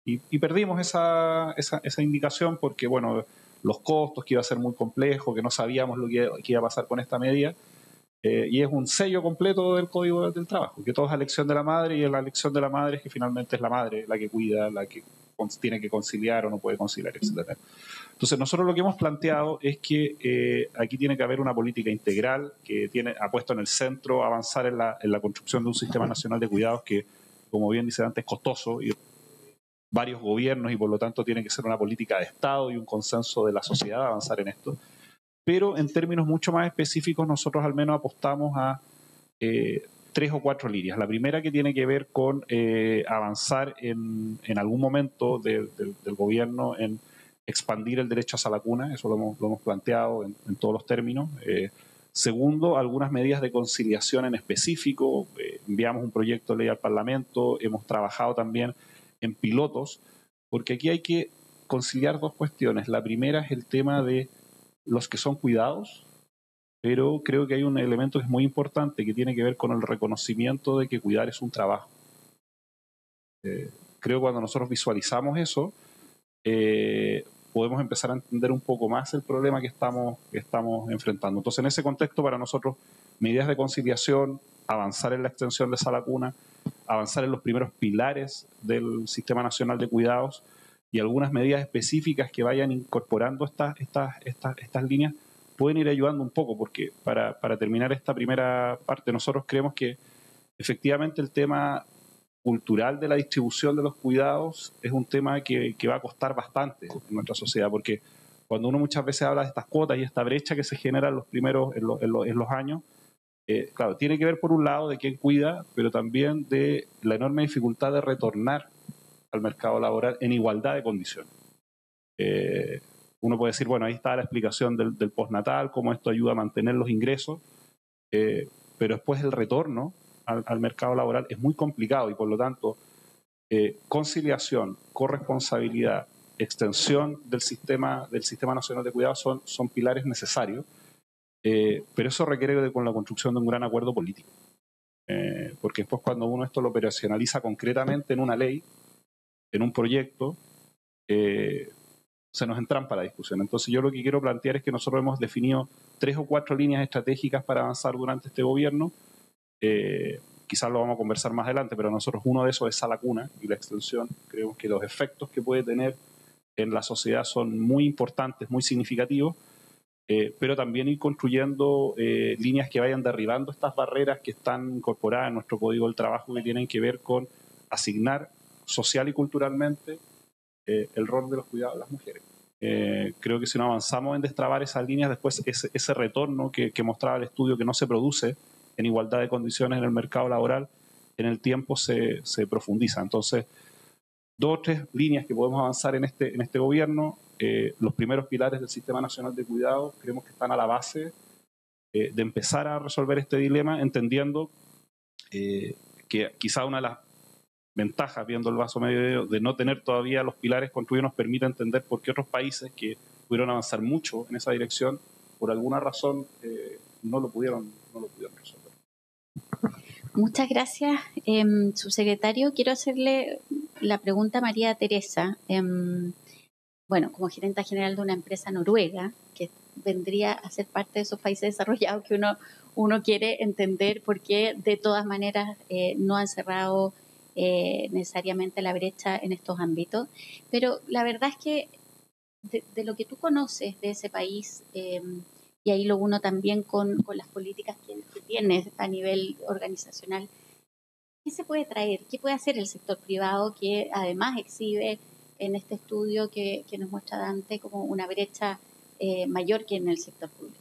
Y perdimos esa indicación porque, bueno, los costos, que iba a ser muy complejo, que no sabíamos lo que iba a pasar con esta medida. Y es un sello completo del Código del Trabajo, que todo es a elección de la madre, y la elección de la madre es que finalmente es la madre la que cuida, la que tiene que conciliar o no puede conciliar, etc. Entonces nosotros lo que hemos planteado es que aquí tiene que haber una política integral que ha puesto en el centro avanzar en la construcción de un sistema nacional de cuidados que, como bien dice antes, es costoso y varios gobiernos, y por lo tanto tiene que ser una política de Estado y un consenso de la sociedad avanzar en esto. Pero en términos mucho más específicos nosotros al menos apostamos a 3 o 4 líneas. La primera, que tiene que ver con avanzar en algún momento del gobierno en expandir el derecho a la cuna. Eso lo hemos planteado en todos los términos. Segundo, algunas medidas de conciliación en específico. Enviamos un proyecto de ley al Parlamento, hemos trabajado también en pilotos, porque aquí hay que conciliar dos cuestiones. La primera es el tema de los que son cuidados, pero creo que hay un elemento que es muy importante que tiene que ver con el reconocimiento de que cuidar es un trabajo. Creo que cuando nosotros visualizamos eso, podemos empezar a entender un poco más el problema que estamos enfrentando. Entonces, en ese contexto, para nosotros, medidas de conciliación, avanzar en la extensión de esa lacuna, avanzar en los primeros pilares del Sistema Nacional de Cuidados y algunas medidas específicas que vayan incorporando estas líneas pueden ir ayudando un poco, porque para terminar esta primera parte, nosotros creemos que efectivamente el tema cultural de la distribución de los cuidados es un tema que va a costar bastante en nuestra sociedad, porque cuando uno muchas veces habla de estas cuotas y esta brecha que se genera en los años, claro, tiene que ver por un lado de quién cuida, pero también de la enorme dificultad de retornar al mercado laboral en igualdad de condiciones. Uno puede decir, bueno, ahí está la explicación del postnatal, cómo esto ayuda a mantener los ingresos, pero después el retorno al mercado laboral es muy complicado y por lo tanto conciliación, corresponsabilidad, extensión del sistema nacional de cuidados son pilares necesarios, pero eso requiere con la construcción de un gran acuerdo político, porque después cuando uno esto lo operacionaliza concretamente en una ley, en un proyecto, se nos entrampa la discusión. Entonces yo lo que quiero plantear es que nosotros hemos definido 3 o 4 líneas estratégicas para avanzar durante este gobierno. Quizás lo vamos a conversar más adelante, pero nosotros uno de esos es esa lacuna y la extensión. Creemos que los efectos que puede tener en la sociedad son muy importantes, muy significativos, pero también ir construyendo líneas que vayan derribando estas barreras que están incorporadas en nuestro Código del Trabajo, que tienen que ver con asignar social y culturalmente el rol de los cuidados a las mujeres. Creo que si no avanzamos en destrabar esas líneas, después ese retorno que mostraba el estudio, que no se produce en igualdad de condiciones en el mercado laboral, en el tiempo se profundiza. Entonces, 2 o 3 líneas que podemos avanzar en este gobierno. Los primeros pilares del Sistema Nacional de Cuidado creemos que están a la base de empezar a resolver este dilema, entendiendo que quizá una de las ventajas, viendo el vaso medio de no tener todavía los pilares construidos, nos permite entender por qué otros países que pudieron avanzar mucho en esa dirección, por alguna razón no lo pudieron resolver. Muchas gracias, subsecretario. Quiero hacerle la pregunta a María Teresa. Bueno, como gerenta general de una empresa noruega, que vendría a ser parte de esos países desarrollados que uno quiere entender por qué de todas maneras no han cerrado necesariamente la brecha en estos ámbitos. Pero la verdad es que de lo que tú conoces de ese país, y ahí lo uno también con las políticas que tienes a nivel organizacional, ¿qué se puede traer? ¿Qué puede hacer el sector privado que además exhibe en este estudio que nos muestra Dante como una brecha mayor que en el sector público?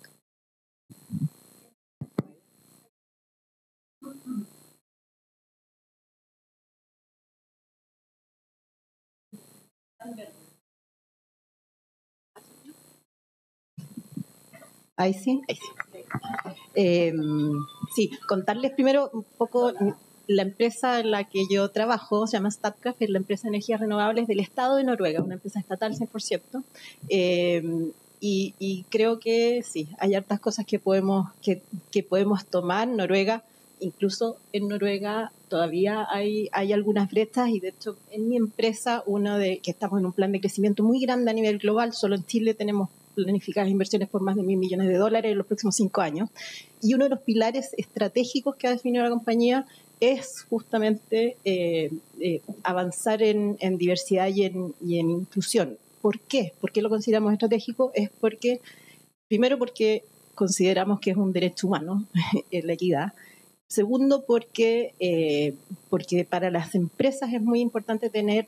Ahí sí. Sí, contarles primero un poco. La empresa en la que yo trabajo se llama Statkraft, es la empresa de energías renovables del Estado de Noruega, una empresa estatal 100%. Y creo que sí, hay hartas cosas que podemos tomar. Noruega, incluso en Noruega todavía hay algunas brechas, y de hecho en mi empresa, que estamos en un plan de crecimiento muy grande a nivel global, solo en Chile tenemos planificadas inversiones por más de $1.000 millones en los próximos 5 años. Y uno de los pilares estratégicos que ha definido la compañía es justamente avanzar en diversidad y en inclusión. ¿Por qué? ¿Por qué lo consideramos estratégico? Es primero porque consideramos que es un derecho humano, la equidad. Segundo, porque para las empresas es muy importante tener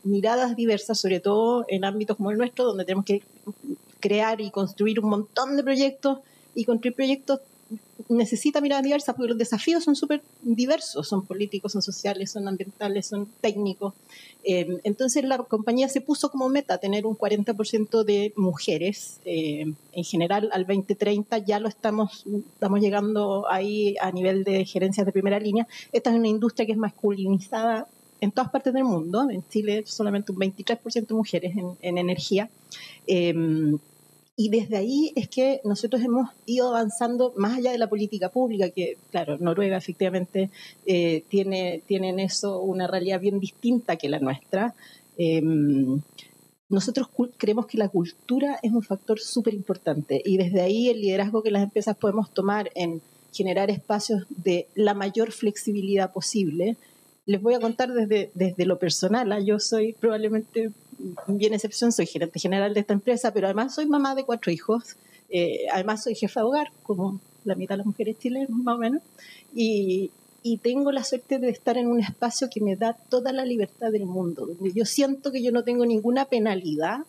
miradas diversas, sobre todo en ámbitos como el nuestro, donde tenemos que crear y construir un montón de proyectos, y construir proyectos necesita miradas diversas porque los desafíos son súper diversos, son políticos, son sociales, son ambientales, son técnicos. Entonces la compañía se puso como meta tener un 40% de mujeres. En general al 2030 ya estamos llegando ahí a nivel de gerencias de primera línea. Esta es una industria que es masculinizada en todas partes del mundo. En Chile solamente un 23% de mujeres en energía. Y desde ahí es que nosotros hemos ido avanzando más allá de la política pública, que claro, Noruega efectivamente tiene en eso una realidad bien distinta que la nuestra. Nosotros creemos que la cultura es un factor súper importante, y desde ahí el liderazgo que las empresas podemos tomar en generar espacios de la mayor flexibilidad posible. Les voy a contar desde lo personal. Yo soy probablemente bien excepción, soy gerente general de esta empresa, pero además soy mamá de 4 hijos, además soy jefa de hogar, como la mitad de las mujeres chilenas más o menos, y tengo la suerte de estar en un espacio que me da toda la libertad del mundo, donde yo siento que yo no tengo ninguna penalidad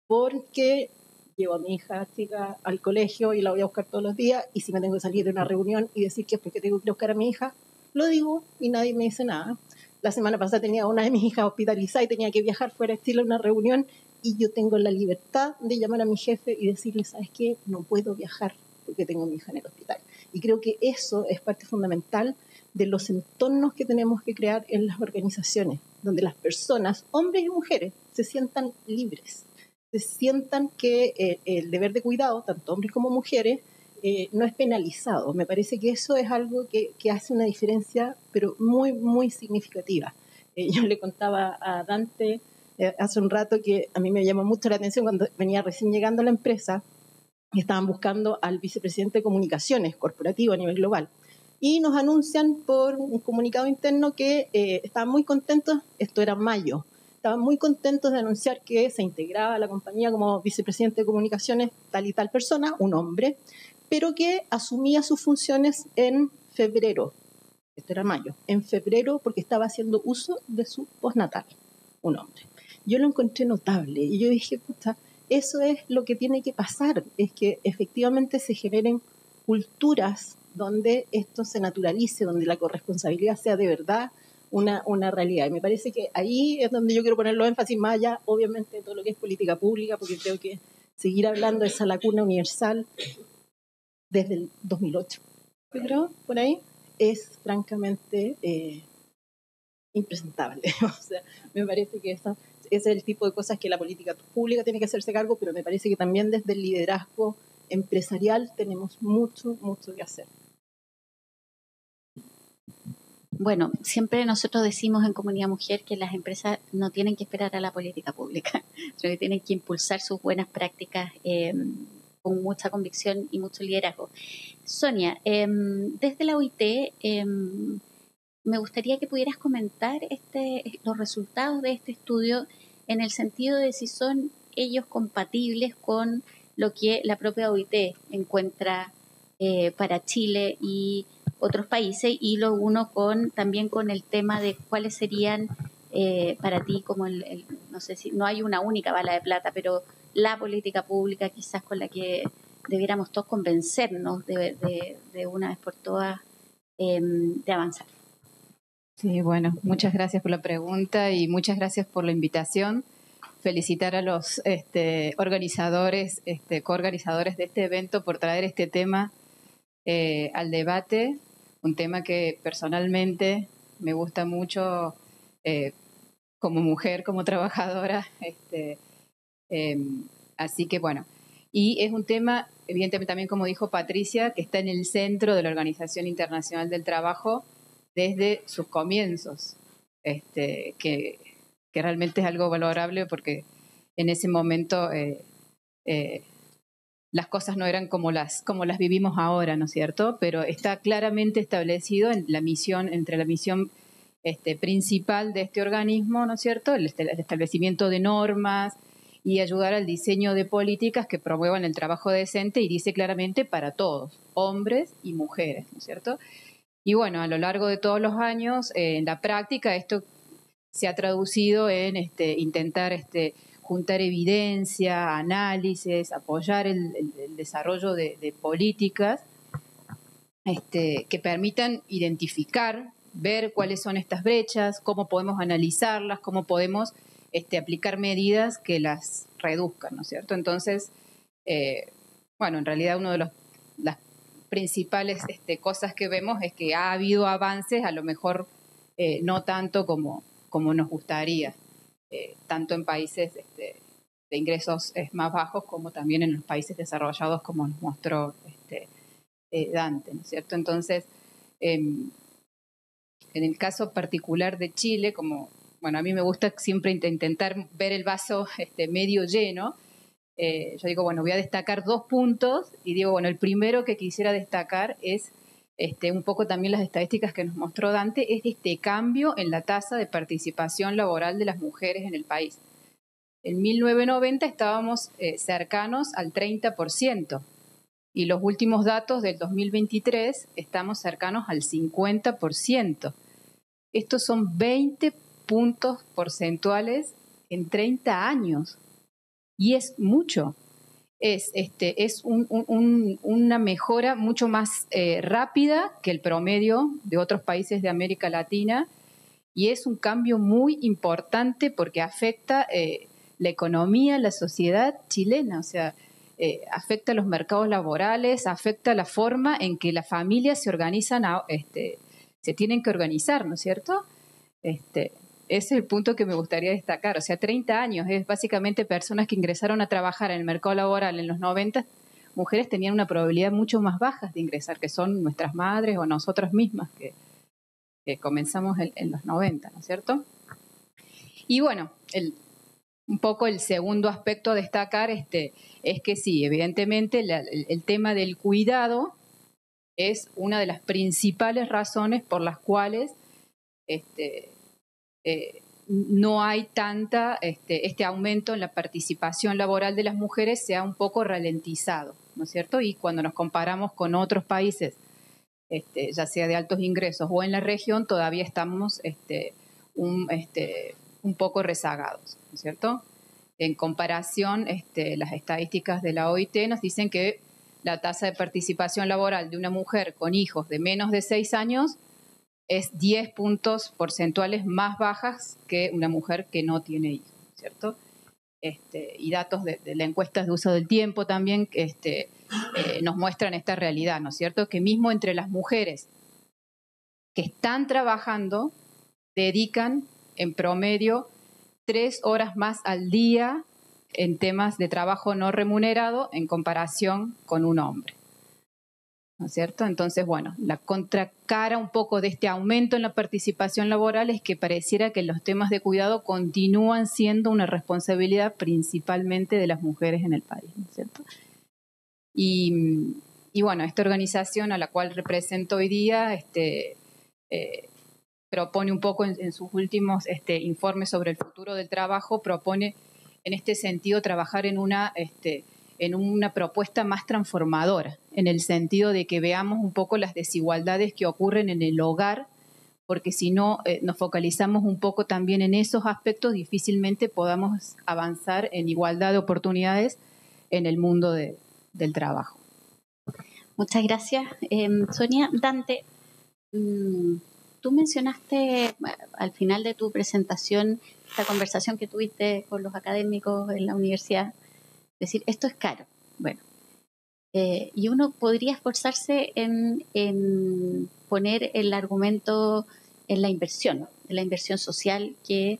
porque llevo a mi hija chica al colegio y la voy a buscar todos los días, y si me tengo que salir de una reunión y decir que es porque tengo que ir a buscar a mi hija, lo digo y nadie me dice nada. La semana pasada tenía una de mis hijas hospitalizada y tenía que viajar fuera de Chile a una reunión, y yo tengo la libertad de llamar a mi jefe y decirle, ¿sabes qué? No puedo viajar porque tengo a mi hija en el hospital. Y creo que eso es parte fundamental de los entornos que tenemos que crear en las organizaciones, donde las personas, hombres y mujeres, se sientan libres, se sientan que el deber de cuidado, tanto hombres como mujeres, no es penalizado. Me parece que eso es algo que hace una diferencia, pero muy, muy significativa. Yo le contaba a Dante hace un rato que a mí me llamó mucho la atención cuando venía recién llegando a la empresa y estaban buscando al vicepresidente de comunicaciones corporativo a nivel global. Y nos anuncian por un comunicado interno que estaban muy contentos, esto era en mayo, estaban muy contentos de anunciar que se integraba a la compañía como vicepresidente de comunicaciones tal y tal persona, un hombre, pero que asumía sus funciones en febrero. Esto era mayo. En febrero, porque estaba haciendo uso de su postnatal, un hombre. Yo lo encontré notable y yo dije, puta, eso es lo que tiene que pasar, es que efectivamente se generen culturas donde esto se naturalice, donde la corresponsabilidad sea de verdad una realidad. Y me parece que ahí es donde yo quiero poner los énfasis más allá, obviamente, de todo lo que es política pública, porque creo que seguir hablando de esa lacuna universal desde el 2008, pero por ahí es francamente impresentable. O sea, me parece que ese es el tipo de cosas que la política pública tiene que hacerse cargo, pero me parece que también desde el liderazgo empresarial tenemos mucho que hacer. Bueno, siempre nosotros decimos en Comunidad Mujer que las empresas no tienen que esperar a la política pública, sino que tienen que impulsar sus buenas prácticas con mucha convicción y mucho liderazgo. Sonia, desde la OIT me gustaría que pudieras comentar los resultados de este estudio en el sentido de si son ellos compatibles con lo que la propia OIT encuentra para Chile y otros países, y lo uno también con el tema de cuáles serían para ti como no sé si no hay una única bala de plata, pero la política pública quizás con la que debiéramos todos convencernos de una vez por todas de avanzar. Sí, bueno, muchas gracias por la pregunta y muchas gracias por la invitación. Felicitar a los organizadores, coorganizadores de este evento por traer este tema al debate, un tema que personalmente me gusta mucho como mujer, como trabajadora, así que bueno, y es un tema, evidentemente también como dijo Patricia, que está en el centro de la Organización Internacional del Trabajo desde sus comienzos, que realmente es algo valorable porque en ese momento las cosas no eran como las vivimos ahora, ¿no es cierto? Pero está claramente establecido en la misión, entre la misión principal de este organismo, ¿no es cierto? El establecimiento de normas y ayudar al diseño de políticas que promuevan el trabajo decente, y dice claramente para todos, hombres y mujeres, ¿no es cierto? Y bueno, a lo largo de todos los años, en la práctica, esto se ha traducido en intentar juntar evidencia, análisis, apoyar el desarrollo de políticas que permitan identificar, ver cuáles son estas brechas, cómo podemos analizarlas, cómo podemos aplicar medidas que las reduzcan, ¿no es cierto? Entonces, bueno, en realidad una de las principales cosas que vemos es que ha habido avances, a lo mejor no tanto como nos gustaría, tanto en países de ingresos más bajos como también en los países desarrollados, como nos mostró Dante, ¿no es cierto? Entonces, en el caso particular de Chile, como, bueno, a mí me gusta siempre intentar ver el vaso medio lleno. Yo digo, bueno, voy a destacar 2 puntos y digo, bueno, el primero que quisiera destacar es un poco también las estadísticas que nos mostró Dante, es este cambio en la tasa de participación laboral de las mujeres en el país. En 1990 estábamos cercanos al 30% y los últimos datos del 2023 estamos cercanos al 50%. Estos son 20 puntos porcentuales en 30 años. Y es mucho. Es una mejora mucho más rápida que el promedio de otros países de América Latina, y es un cambio muy importante porque afecta la economía, la sociedad chilena, o sea, afecta los mercados laborales, afecta la forma en que las familias se organizan, se tienen que organizar, ¿no es cierto? Ese es el punto que me gustaría destacar. O sea, 30 años, es básicamente personas que ingresaron a trabajar en el mercado laboral en los 90, mujeres tenían una probabilidad mucho más baja de ingresar, que son nuestras madres o nosotras mismas, que comenzamos en los 90, ¿no es cierto? Y bueno, un poco el segundo aspecto a destacar es que sí, evidentemente el tema del cuidado es una de las principales razones por las cuales no hay tanta, este aumento en la participación laboral de las mujeres se ha un poco ralentizado, ¿no es cierto? Y cuando nos comparamos con otros países, ya sea de altos ingresos o en la región, todavía estamos un poco rezagados, ¿no es cierto? En comparación, las estadísticas de la OIT nos dicen que la tasa de participación laboral de una mujer con hijos de menos de 6 años es 10 puntos porcentuales más bajas que una mujer que no tiene hijos, ¿cierto? Y datos de la encuesta de uso del tiempo también nos muestran esta realidad, ¿no es cierto? Que mismo entre las mujeres que están trabajando, dedican en promedio 3 horas más al día en temas de trabajo no remunerado en comparación con un hombre, ¿no es cierto? Entonces, bueno, la contracara un poco de este aumento en la participación laboral es que pareciera que los temas de cuidado continúan siendo una responsabilidad principalmente de las mujeres en el país, ¿no es cierto? Y bueno, esta organización a la cual represento hoy día propone un poco en sus últimos informes sobre el futuro del trabajo, propone en este sentido trabajar en una propuesta más transformadora, en el sentido de que veamos un poco las desigualdades que ocurren en el hogar, porque si no nos focalizamos un poco también en esos aspectos, difícilmente podamos avanzar en igualdad de oportunidades en el mundo del trabajo. Muchas gracias, Sonia. Dante, tú mencionaste al final de tu presentación esta conversación que tuviste con los académicos en la universidad, decir, esto es caro. Bueno, y uno podría esforzarse en poner el argumento en la inversión social, que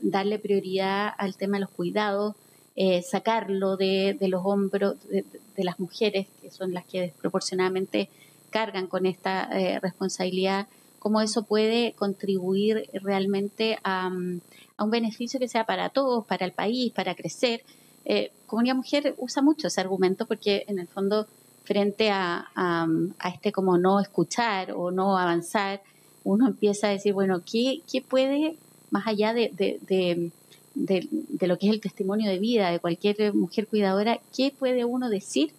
darle prioridad al tema de los cuidados, sacarlo de los hombros de las mujeres, que son las que desproporcionadamente cargan con esta responsabilidad, cómo eso puede contribuir realmente a un beneficio que sea para todos, para el país, para crecer. Comunidad Mujer usa mucho ese argumento porque en el fondo frente a como no escuchar o no avanzar, uno empieza a decir, bueno, ¿qué puede, más allá de lo que es el testimonio de vida de cualquier mujer cuidadora, qué puede uno decir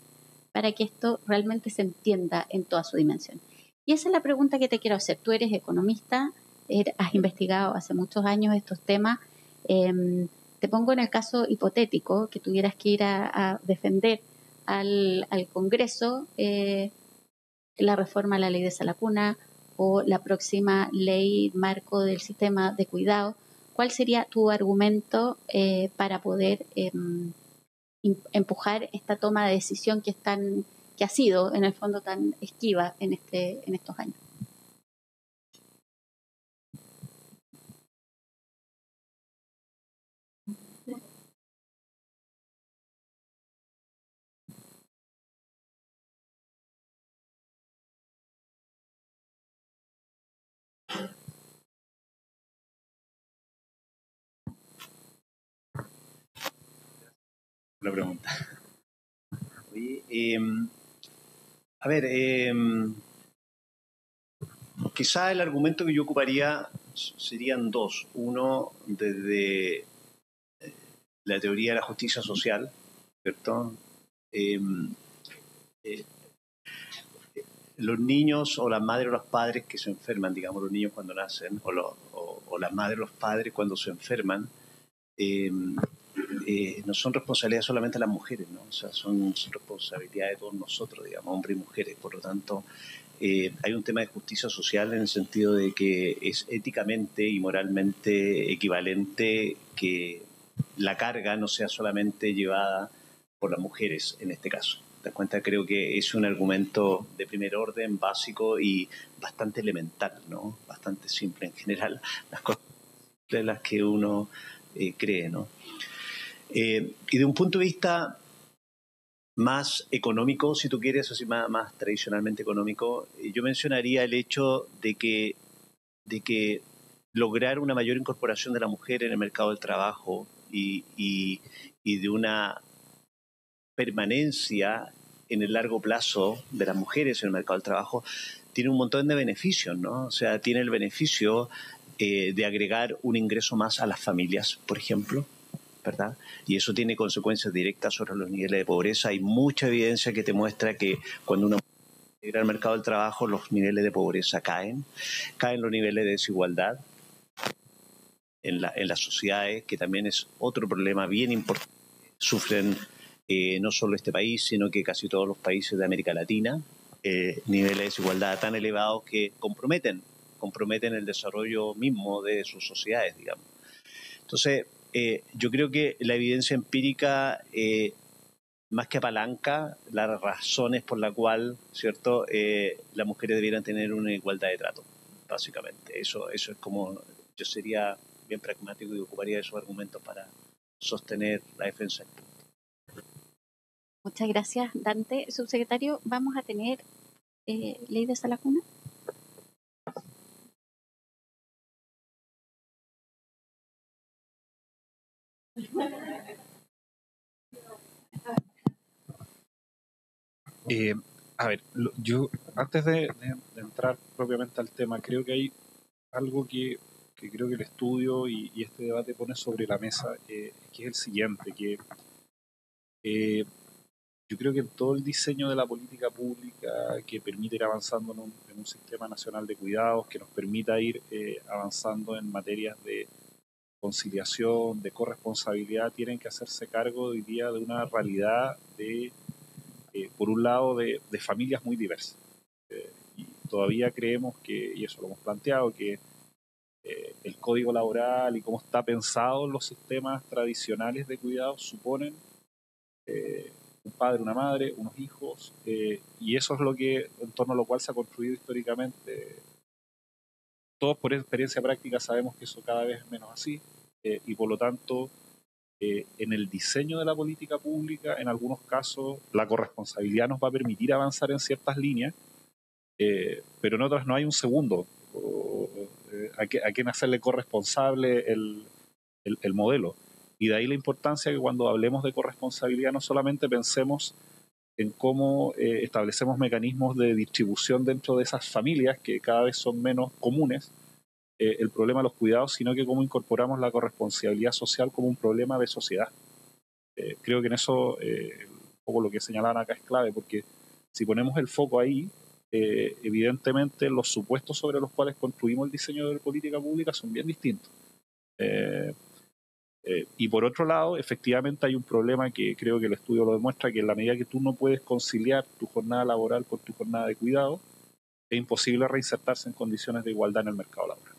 para que esto realmente se entienda en toda su dimensión? Y esa es la pregunta que te quiero hacer. Tú eres economista, has investigado hace muchos años estos temas. Te pongo en el caso hipotético que tuvieras que ir a defender al Congreso la reforma a la ley de Salacuna o la próxima ley marco del sistema de cuidado. ¿Cuál sería tu argumento para poder empujar esta toma de decisión que ha sido en el fondo tan esquiva en estos años? La pregunta. Oye, a ver, quizá el argumento que yo ocuparía serían dos. Uno, desde la teoría de la justicia social, ¿cierto? Los niños o las madres o los padres que se enferman, digamos, los niños cuando nacen, o las madres o los padres cuando se enferman, no son responsabilidad solamente de las mujeres, ¿no? O sea, son responsabilidad de todos nosotros, digamos, hombres y mujeres. Por lo tanto, hay un tema de justicia social en el sentido de que es éticamente y moralmente equivalente que la carga no sea solamente llevada por las mujeres en este caso. ¿Te das cuenta? Creo que es un argumento de primer orden, básico y bastante elemental, ¿no? Bastante simple en general, las cosas de las que uno cree, ¿no? Y de un punto de vista más económico, si tú quieres, así más tradicionalmente económico, yo mencionaría el hecho de que lograr una mayor incorporación de la mujer en el mercado del trabajo y de una permanencia en el largo plazo de las mujeres en el mercado del trabajo tiene un montón de beneficios, ¿no? O sea, tiene el beneficio de agregar un ingreso más a las familias, por ejemplo, ¿verdad? Y eso tiene consecuencias directas sobre los niveles de pobreza. Hay mucha evidencia que te muestra que cuando uno integra al mercado del trabajo, los niveles de pobreza caen los niveles de desigualdad en las sociedades, que también es otro problema bien importante. Sufren no solo este país, sino que casi todos los países de América Latina, niveles de desigualdad tan elevados que comprometen el desarrollo mismo de sus sociedades, digamos. Entonces, yo creo que la evidencia empírica, más que apalanca las razones por las cuales, ¿cierto?, las mujeres debieran tener una igualdad de trato, básicamente. Eso es como, yo sería bien pragmático y ocuparía esos argumentos para sostener la defensa del punto. Muchas gracias, Dante. Subsecretario, ¿vamos a tener ley de sala cuna? A ver, yo antes de entrar propiamente al tema, creo que hay algo que creo que el estudio y este debate pone sobre la mesa, que es el siguiente, que yo creo que en todo el diseño de la política pública que permite ir avanzando en un sistema nacional de cuidados, que nos permita ir avanzando en materias de conciliación, de corresponsabilidad, tienen que hacerse cargo hoy día de una realidad de, por un lado, de familias muy diversas. Y todavía creemos que, y eso lo hemos planteado, que el código laboral y cómo está pensado en los sistemas tradicionales de cuidados suponen un padre, una madre, unos hijos, y eso es lo que, en torno a lo cual se ha construido históricamente. Todos por experiencia práctica sabemos que eso cada vez es menos así, y por lo tanto, en el diseño de la política pública, en algunos casos, la corresponsabilidad nos va a permitir avanzar en ciertas líneas, pero en otras no hay un segundo. A quién hacerle corresponsable el modelo. Y de ahí la importancia que cuando hablemos de corresponsabilidad no solamente pensemos en cómo establecemos mecanismos de distribución dentro de esas familias que cada vez son menos comunes, el problema de los cuidados, sino que cómo incorporamos la corresponsabilidad social como un problema de sociedad. Creo que en eso un poco lo que señalaban acá es clave, porque si ponemos el foco ahí, evidentemente los supuestos sobre los cuales construimos el diseño de la política pública son bien distintos. Y por otro lado, efectivamente hay un problema que creo que el estudio lo demuestra, que en la medida que tú no puedes conciliar tu jornada laboral con tu jornada de cuidado, es imposible reinsertarse en condiciones de igualdad en el mercado laboral.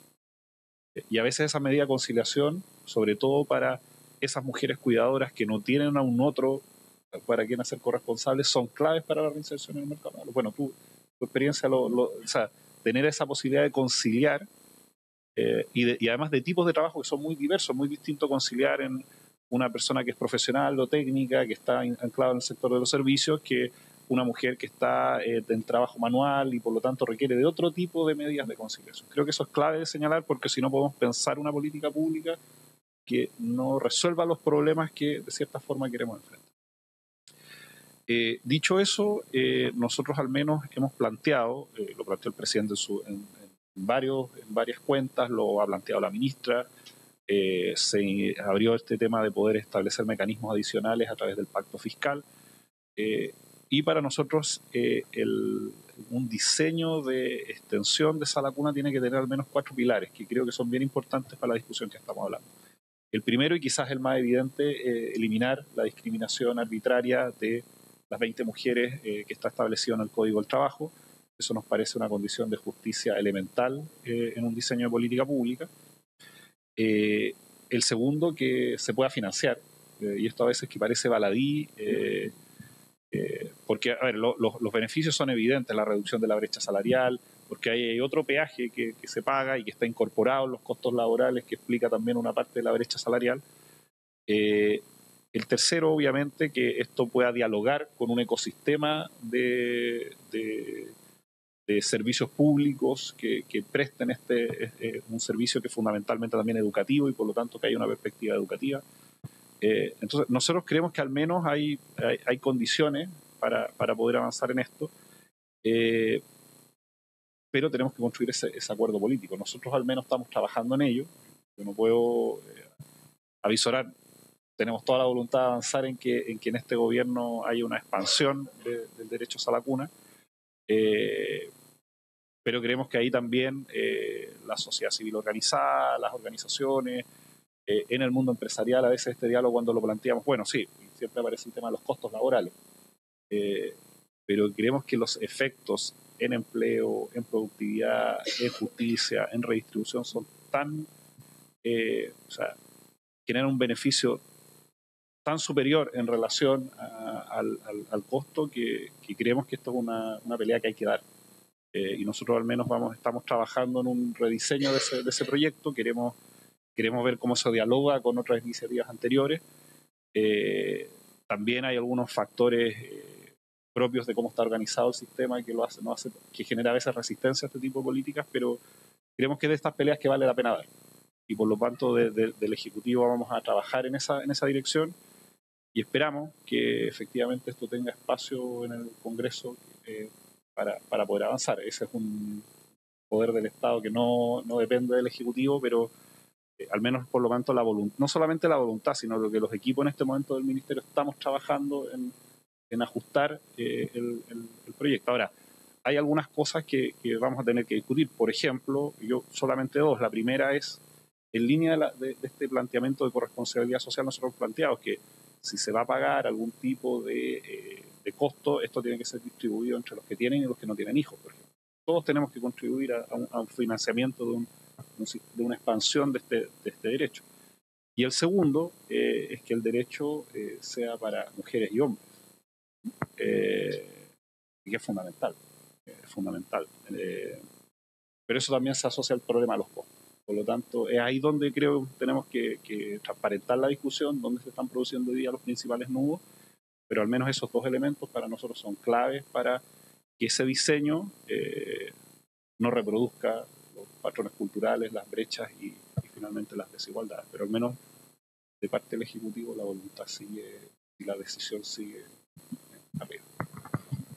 Y a veces esa medida de conciliación, sobre todo para esas mujeres cuidadoras que no tienen a un otro para quien hacer corresponsables, son claves para la reinserción en el mercado laboral. Bueno, tu experiencia, o sea, tener esa posibilidad de conciliar y además de tipos de trabajo que son muy diversos, muy distinto conciliar en una persona que es profesional o técnica, que está anclada en el sector de los servicios, que una mujer que está en trabajo manual y por lo tanto requiere de otro tipo de medidas de conciliación. Creo que eso es clave de señalar, porque si no podemos pensar una política pública que no resuelva los problemas que de cierta forma queremos enfrentar. Dicho eso, nosotros al menos hemos planteado, lo planteó el presidente en varias cuentas, lo ha planteado la ministra, se abrió este tema de poder establecer mecanismos adicionales a través del pacto fiscal, y para nosotros un diseño de extensión de sala cuna tiene que tener al menos 4 pilares, que creo que son bien importantes para la discusión que estamos hablando. El primero, y quizás el más evidente, eliminar la discriminación arbitraria de las 20 mujeres que está establecido en el Código del Trabajo. Eso nos parece una condición de justicia elemental en un diseño de política pública. El segundo, que se pueda financiar, y esto a veces que parece baladí, porque a ver, los beneficios son evidentes, la reducción de la brecha salarial, porque hay otro peaje que se paga y que está incorporado en los costos laborales, que explica también una parte de la brecha salarial. El tercero, obviamente, que esto pueda dialogar con un ecosistema de servicios públicos que presten un servicio que es fundamentalmente también educativo y por lo tanto que haya una perspectiva educativa. Entonces, nosotros creemos que al menos hay condiciones para poder avanzar en esto. pero tenemos que construir ese acuerdo político. Nosotros al menos estamos trabajando en ello. Yo no puedo avisorar. Tenemos toda la voluntad de avanzar en que en este gobierno haya una expansión del derecho a la cuna, pero creemos que ahí también la sociedad civil organizada, las organizaciones, en el mundo empresarial, a veces este diálogo cuando lo planteamos, bueno, sí, siempre aparece el tema de los costos laborales, pero creemos que los efectos en empleo, en productividad, en justicia, en redistribución son tan, generan un beneficio tan superior en relación al costo que creemos que esto es una pelea que hay que dar. Y nosotros al menos estamos trabajando en un rediseño de ese proyecto, queremos ver cómo se dialoga con otras iniciativas anteriores. También hay algunos factores propios de cómo está organizado el sistema que genera a veces resistencia a este tipo de políticas, pero creemos que es de estas peleas que vale la pena dar. Y por lo tanto del Ejecutivo vamos a trabajar en esa dirección y esperamos que efectivamente esto tenga espacio en el Congreso para poder avanzar. Ese es un poder del Estado que no depende del Ejecutivo, pero al menos por lo tanto no solamente la voluntad, sino lo que los equipos en este momento del Ministerio estamos trabajando en ajustar el proyecto. Ahora, hay algunas cosas que vamos a tener que discutir. Por ejemplo, yo solamente dos. La primera es, en línea de este planteamiento de corresponsabilidad social, nosotros planteamos que si se va a pagar algún tipo de costo, esto tiene que ser distribuido entre los que tienen y los que no tienen hijos, por ejemplo. Todos tenemos que contribuir a un financiamiento de una expansión de este derecho. Y el segundo es que el derecho sea para mujeres y hombres, y que es fundamental. Pero eso también se asocia al problema de los costos. Por lo tanto, es ahí donde creo que tenemos que transparentar la discusión, donde se están produciendo hoy día los principales nudos, pero al menos esos dos elementos para nosotros son claves para que ese diseño no reproduzca los patrones culturales, las brechas y finalmente las desigualdades. Pero al menos de parte del Ejecutivo la voluntad sigue y la decisión sigue arriba.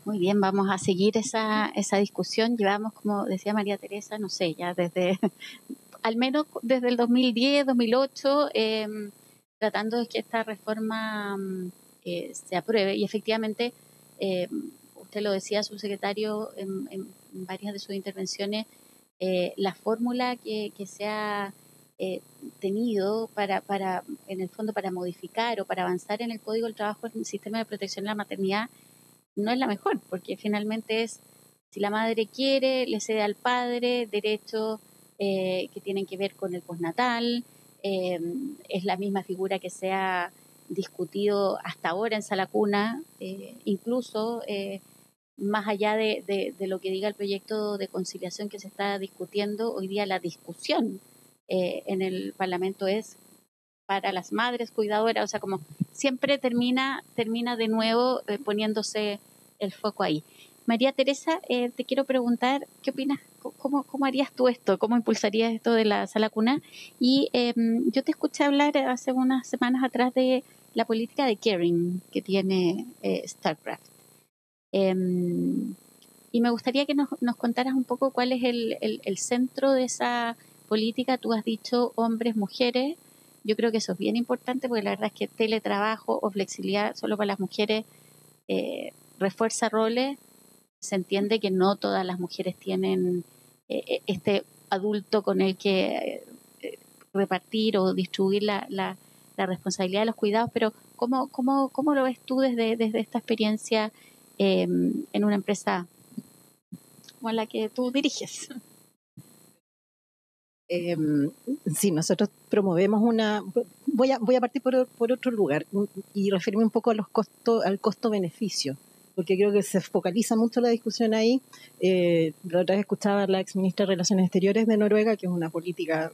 Muy bien, vamos a seguir esa discusión. Llevamos, como decía María Teresa, no sé, ya al menos desde el 2010, 2008, tratando de que esta reforma se apruebe. Y efectivamente, usted lo decía, subsecretario, en varias de sus intervenciones, la fórmula que se ha tenido para, en el fondo, para modificar o para avanzar en el Código del Trabajo, en el sistema de protección de la maternidad, no es la mejor, porque finalmente es, si la madre quiere, le cede al padre derechos que tienen que ver con el postnatal, es la misma figura que se ha discutido hasta ahora en Sala Cuna, incluso más allá de lo que diga el proyecto de conciliación que se está discutiendo, hoy día la discusión en el Parlamento es para las madres cuidadoras, o sea, como siempre termina de nuevo poniéndose el foco ahí. María Teresa, te quiero preguntar, ¿qué opinas? ¿Cómo harías tú esto? ¿Cómo impulsarías esto de la Sala Cuna? Y yo te escuché hablar hace unas semanas atrás de la política de caring que tiene StarCraft. Y me gustaría que nos contaras un poco cuál es el centro de esa política. Tú has dicho hombres, mujeres. Yo creo que eso es bien importante porque la verdad es que teletrabajo o flexibilidad solo para las mujeres refuerza roles. Se entiende que no todas las mujeres tienen este adulto con el que repartir o distribuir la responsabilidad de los cuidados, pero ¿cómo lo ves tú desde esta experiencia en una empresa como la que tú diriges? Sí, nosotros promovemos voy a partir por otro lugar y referirme un poco a al costo-beneficio, porque creo que se focaliza mucho la discusión ahí. La otra vez escuchaba a la ex ministra de Relaciones Exteriores de Noruega, que es una política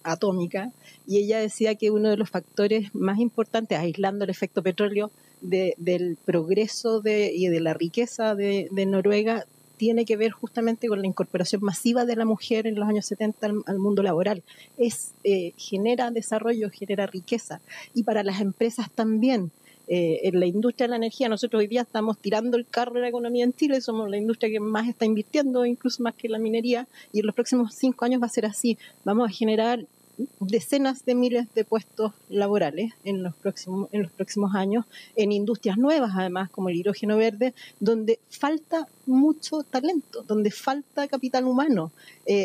atómica, y ella decía que uno de los factores más importantes, aislando el efecto petróleo, del progreso y de la riqueza de Noruega, tiene que ver justamente con la incorporación masiva de la mujer en los años 70 al mundo laboral. Genera desarrollo, genera riqueza. Y para las empresas también. En la industria de la energía, nosotros hoy día estamos tirando el carro de la economía en Chile, somos la industria que más está invirtiendo, incluso más que la minería, y en los próximos 5 años va a ser así. Vamos a generar decenas de miles de puestos laborales en los próximos años, en industrias nuevas además, como el hidrógeno verde, donde falta mucho talento, donde falta capital humano.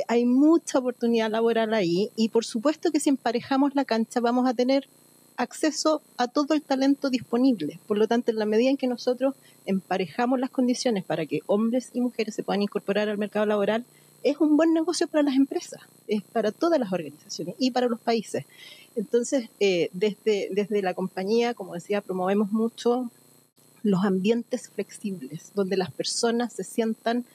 Hay mucha oportunidad laboral ahí, y por supuesto que si emparejamos la cancha vamos a tener acceso a todo el talento disponible. Por lo tanto, en la medida en que nosotros emparejamos las condiciones para que hombres y mujeres se puedan incorporar al mercado laboral, es un buen negocio para las empresas, es para todas las organizaciones y para los países. Entonces, desde la compañía, como decía, promovemos mucho los ambientes flexibles, donde las personas se sientan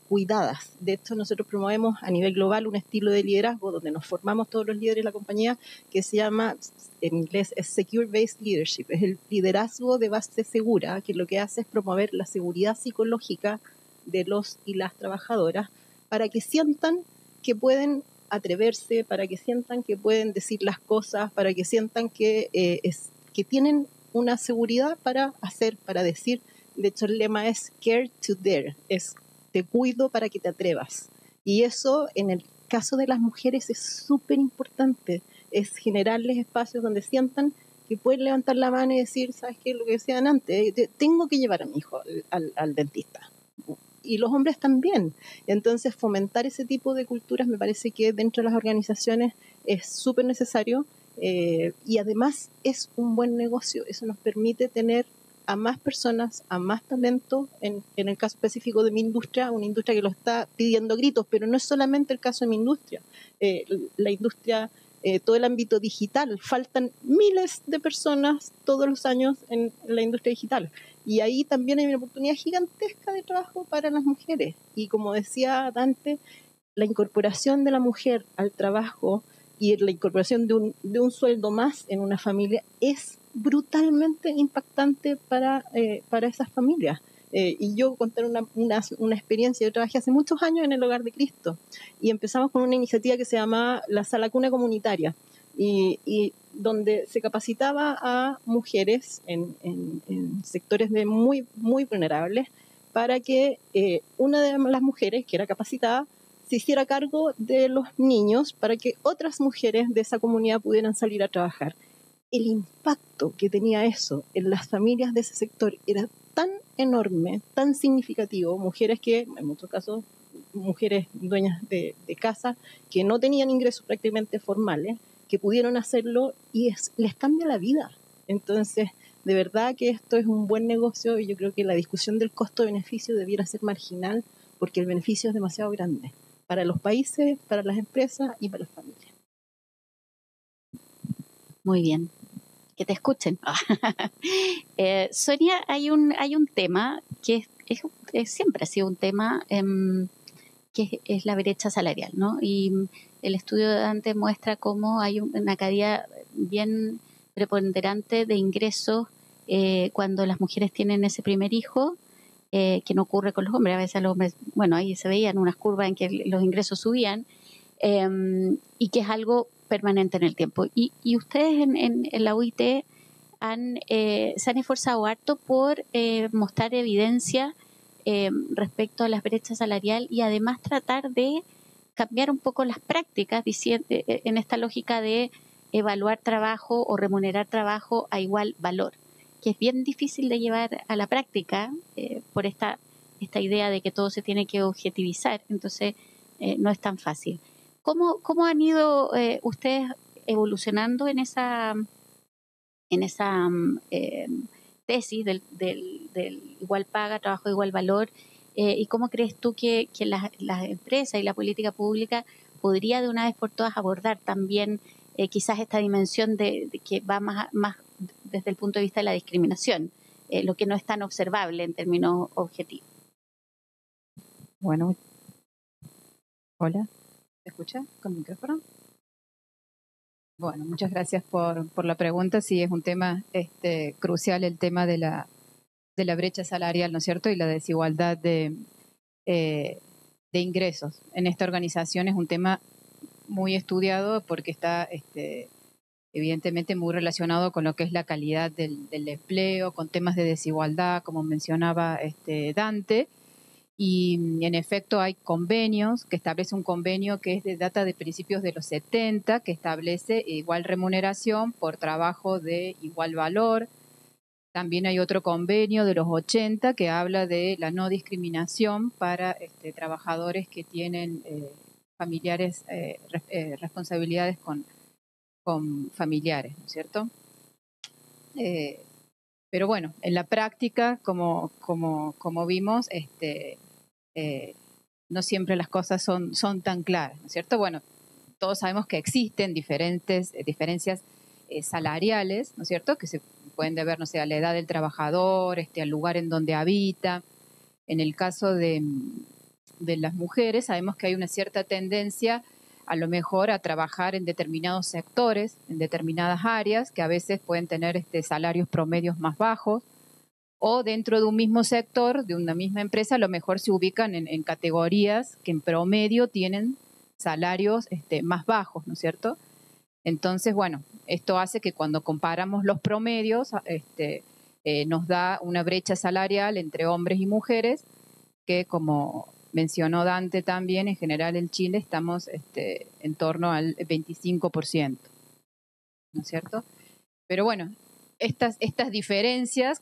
cuidadas. De hecho, nosotros promovemos a nivel global un estilo de liderazgo donde nos formamos todos los líderes de la compañía, que se llama, en inglés, es Secure Based Leadership. Es el liderazgo de base segura, que lo que hace es promover la seguridad psicológica de los y las trabajadoras, para que sientan que pueden atreverse, para que sientan que pueden decir las cosas, para que sientan que tienen una seguridad para hacer, para decir. De hecho, el lema es Care to Dare, es te cuido para que te atrevas. Y eso, en el caso de las mujeres, es súper importante, es generarles espacios donde sientan que pueden levantar la mano y decir, ¿sabes qué? Lo que decían antes, tengo que llevar a mi hijo al dentista. Y los hombres también. Entonces, fomentar ese tipo de culturas me parece que dentro de las organizaciones es súper necesario, y además es un buen negocio. Eso nos permite tener a más personas, a más talento, en el caso específico de mi industria, una industria que lo está pidiendo a gritos, pero no es solamente el caso de mi industria. La industria, todo el ámbito digital, faltan miles de personas todos los años en la industria digital. Y ahí también hay una oportunidad gigantesca de trabajo para las mujeres. Y como decía Dante, la incorporación de la mujer al trabajo y la incorporación de un sueldo más en una familia es brutalmente impactante para esas familias. Y yo contar una experiencia. Yo trabajé hace muchos años en el Hogar de Cristo y empezamos con una iniciativa que se llamaba la Sala Cuna Comunitaria, y donde se capacitaba a mujeres en sectores muy, muy vulnerables para que una de las mujeres que era capacitada se hiciera cargo de los niños para que otras mujeres de esa comunidad pudieran salir a trabajar. El impacto que tenía eso en las familias de ese sector era tan enorme, tan significativo. Mujeres que, en muchos casos, mujeres dueñas de casa, que no tenían ingresos prácticamente formales, que pudieron hacerlo, y les cambia la vida. Entonces, de verdad que esto es un buen negocio, y yo creo que la discusión del costo-beneficio debiera ser marginal, porque el beneficio es demasiado grande para los países, para las empresas y para las familias. Muy bien. Que te escuchen. Sonia, hay un tema que siempre ha sido un tema, que es la brecha salarial, ¿no? Y el estudio de Dante muestra cómo hay una caída bien preponderante de ingresos cuando las mujeres tienen ese primer hijo, que no ocurre con los hombres. A veces los hombres, bueno, ahí se veían unas curvas en que los ingresos subían, y que es algo permanente en el tiempo. Y ustedes en la UIT se han esforzado harto por mostrar evidencia respecto a la brecha salarial, y además tratar de cambiar un poco las prácticas en esta lógica de evaluar trabajo o remunerar trabajo a igual valor, que es bien difícil de llevar a la práctica por esta idea de que todo se tiene que objetivizar. Entonces no es tan fácil. ¿Cómo han ido ustedes evolucionando en esa tesis del igual paga, trabajo de igual valor? ¿Y cómo crees tú que las empresas y la política pública podría de una vez por todas abordar también quizás esta dimensión de que va más desde el punto de vista de la discriminación, lo que no es tan observable en términos objetivos? Bueno, hola, ¿se escucha con el micrófono? Bueno, muchas gracias por la pregunta. Sí, es un tema crucial, el tema de la brecha salarial, ¿no es cierto? Y la desigualdad de ingresos. En esta organización es un tema muy estudiado porque está evidentemente muy relacionado con lo que es la calidad del empleo, con temas de desigualdad, como mencionaba Dante. Y en efecto hay convenios, que establece un convenio que es de data de principios de los 70, que establece igual remuneración por trabajo de igual valor. También hay otro convenio de los 80 que habla de la no discriminación para trabajadores que tienen familiares, responsabilidades con familiares, ¿no es cierto? Pero bueno, en la práctica, como vimos, no siempre las cosas son tan claras, ¿no es cierto? Bueno, todos sabemos que existen diferencias salariales, ¿no es cierto? Que se pueden deber, no sé, a la edad del trabajador, al lugar en donde habita. En el caso de las mujeres, sabemos que hay una cierta tendencia a lo mejor a trabajar en determinados sectores, en determinadas áreas, que a veces pueden tener salarios promedios más bajos, o dentro de un mismo sector, de una misma empresa, a lo mejor se ubican en categorías que en promedio tienen salarios más bajos, ¿no es cierto? Entonces, bueno, esto hace que cuando comparamos los promedios, nos da una brecha salarial entre hombres y mujeres, que como mencionó Dante también, en general en Chile estamos en torno al 25%, ¿no es cierto? Pero bueno, estas diferencias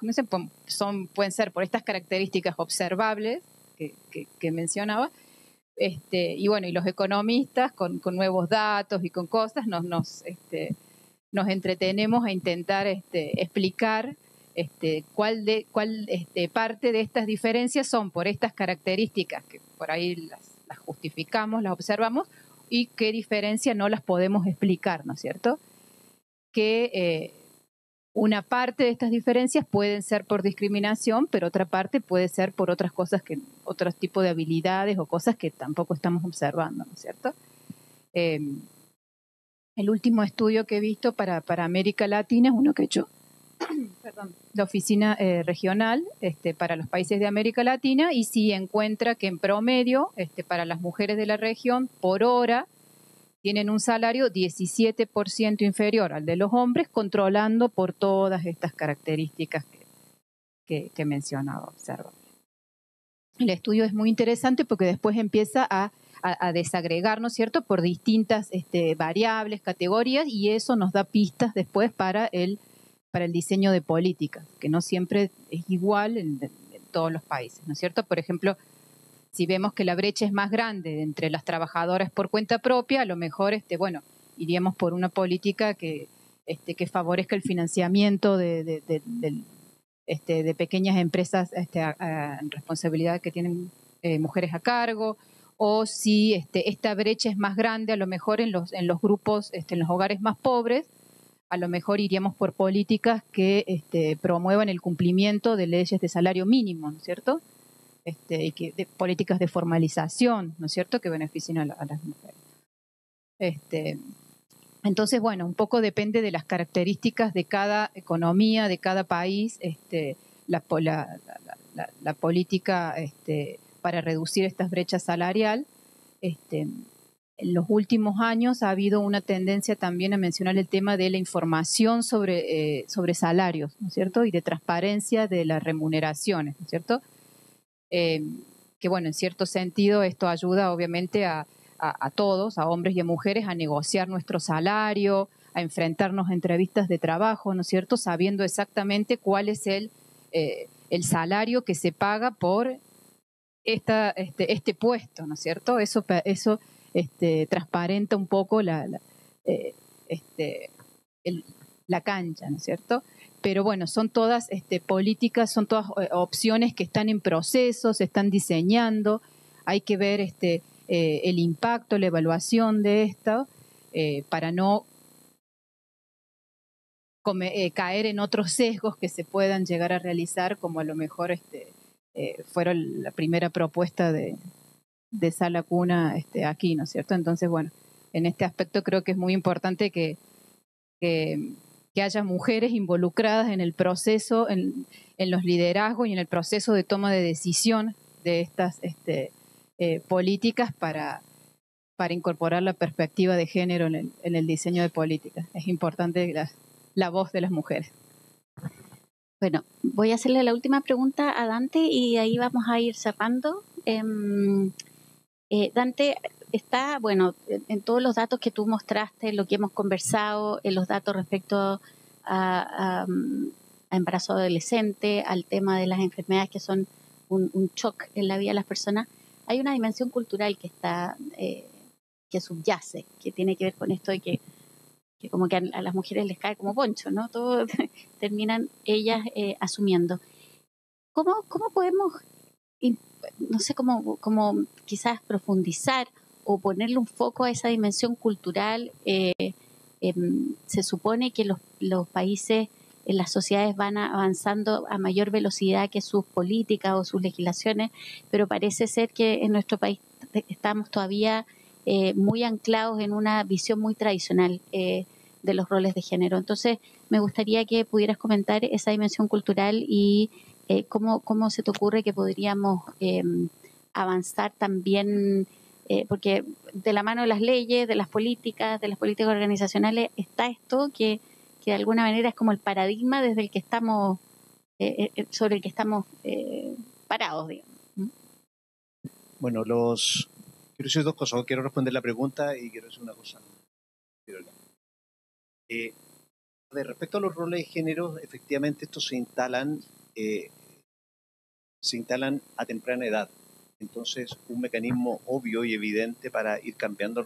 pueden ser por estas características observables que mencionaba, y bueno, y los economistas con nuevos datos y con cosas nos entretenemos a intentar explicar cuál parte de estas diferencias son por estas características que por ahí las justificamos, las observamos, y qué diferencia no las podemos explicar, ¿no es cierto? Que una parte de estas diferencias pueden ser por discriminación, pero otra parte puede ser por otras cosas, otros tipos de habilidades o cosas que tampoco estamos observando, ¿no es cierto? El último estudio que he visto para América Latina es uno que he hecho la oficina regional para los países de América Latina, y sí encuentra que en promedio para las mujeres de la región por hora tienen un salario 17% inferior al de los hombres, controlando por todas estas características que mencionaba, observa. El estudio es muy interesante porque después empieza a desagregar, ¿no es cierto?, por distintas variables, categorías, y eso nos da pistas después para el diseño de políticas, que no siempre es igual en todos los países, ¿no es cierto? Por ejemplo, si vemos que la brecha es más grande entre las trabajadoras por cuenta propia, a lo mejor, iríamos por una política que favorezca el financiamiento de pequeñas empresas en responsabilidad que tienen mujeres a cargo, o si esta brecha es más grande, a lo mejor en los grupos, en los hogares más pobres, a lo mejor iríamos por políticas que promuevan el cumplimiento de leyes de salario mínimo, ¿no es cierto? Y de políticas de formalización, ¿no es cierto?, que beneficien a las mujeres. Entonces, bueno, un poco depende de las características de cada economía, de cada país, la política para reducir estas brechas salarial. En los últimos años ha habido una tendencia también a mencionar el tema de la información sobre salarios, ¿no es cierto?, y de transparencia de las remuneraciones, ¿no es cierto? Que bueno, en cierto sentido esto ayuda obviamente a todos, a hombres y a mujeres, a negociar nuestro salario, a enfrentarnos a entrevistas de trabajo, ¿no es cierto?, sabiendo exactamente cuál es el salario que se paga por este puesto, ¿no es cierto? Eso transparenta un poco la cancha, ¿no es cierto? Pero bueno, son todas políticas, son todas opciones que están en proceso, se están diseñando, hay que ver el impacto, la evaluación de esto, para no caer en otros sesgos que se puedan llegar a realizar, como a lo mejor fueron la primera propuesta de Sala Cuna aquí, ¿no es cierto? Entonces, bueno, en este aspecto creo que es muy importante que haya mujeres involucradas en el proceso, en los liderazgos y en el proceso de toma de decisión de estas políticas para para incorporar la perspectiva de género en el diseño de políticas. Es importante la voz de las mujeres. Bueno, voy a hacerle la última pregunta a Dante y ahí vamos a ir cerrando. Dante, está, bueno, en todos los datos que tú mostraste, lo que hemos conversado, en los datos respecto a embarazo adolescente, al tema de las enfermedades que son un shock en la vida de las personas, hay una dimensión cultural que está, que subyace, que tiene que ver con esto de que como que a las mujeres les cae como poncho, ¿no? Todo terminan ellas asumiendo. ¿Cómo podemos, no sé, cómo quizás profundizar o ponerle un foco a esa dimensión cultural? Se supone que los países, las sociedades van avanzando a mayor velocidad que sus políticas o sus legislaciones, pero parece ser que en nuestro país estamos todavía muy anclados en una visión muy tradicional de los roles de género. Entonces, me gustaría que pudieras comentar esa dimensión cultural y cómo se te ocurre que podríamos avanzar también, porque de la mano de las leyes, de las políticas organizacionales, está esto que de alguna manera es como el paradigma desde el que estamos, sobre el que estamos parados, digamos. Bueno, quiero decir dos cosas. Quiero responder la pregunta y quiero decir una cosa. Respecto a los roles de género, efectivamente estos se instalan a temprana edad. Entonces, un mecanismo obvio y evidente para ir cambiando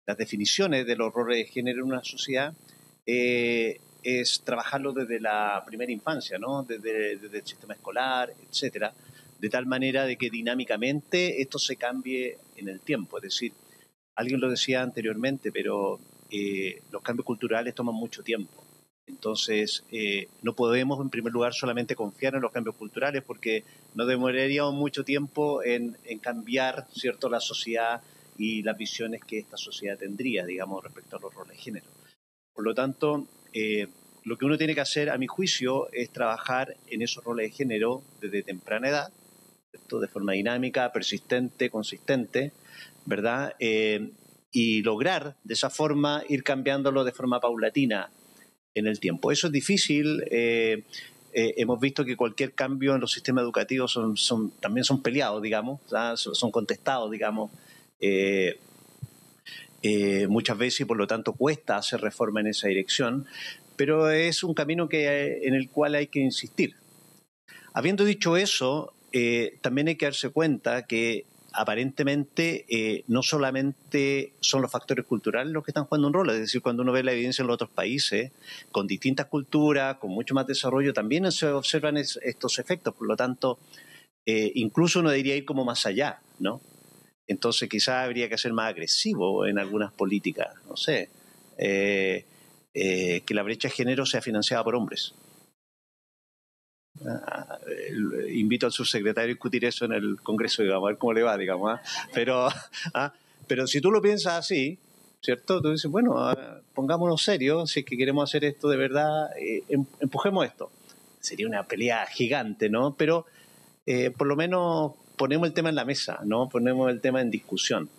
las definiciones de los roles de género en una sociedad es trabajarlo desde la primera infancia, ¿no? Desde el sistema escolar, etcétera, de tal manera de que dinámicamente esto se cambie en el tiempo. Es decir, alguien lo decía anteriormente, pero los cambios culturales toman mucho tiempo. Entonces, no podemos, en primer lugar, solamente confiar en los cambios culturales porque no demoraríamos mucho tiempo en cambiar, ¿cierto?, la sociedad y las visiones que esta sociedad tendría, digamos, respecto a los roles de género. Por lo tanto, lo que uno tiene que hacer, a mi juicio, es trabajar en esos roles de género desde temprana edad, ¿cierto?, de forma dinámica, persistente, consistente, ¿verdad? Y lograr, de esa forma, ir cambiándolo de forma paulatina en el tiempo. Eso es difícil. Hemos visto que cualquier cambio en los sistemas educativos también son peleados, digamos, son contestados, digamos, muchas veces, y por lo tanto cuesta hacer reforma en esa dirección, pero es un camino en el cual hay que insistir. Habiendo dicho eso, también hay que darse cuenta que aparentemente no solamente son los factores culturales los que están jugando un rol, es decir, cuando uno ve la evidencia en los otros países, con distintas culturas, con mucho más desarrollo, también se observan estos efectos. Por lo tanto, incluso uno debería ir como más allá, ¿no? Entonces quizás habría que ser más agresivo en algunas políticas, no sé, que la brecha de género sea financiada por hombres. Invito al subsecretario a discutir eso en el Congreso, digamos, a ver cómo le va, digamos. Pero si tú lo piensas así, ¿cierto? Tú dices, bueno, pongámonos serios, si es que queremos hacer esto de verdad, empujemos esto. Sería una pelea gigante, ¿no? Pero por lo menos ponemos el tema en la mesa, ¿no? Ponemos el tema en discusión.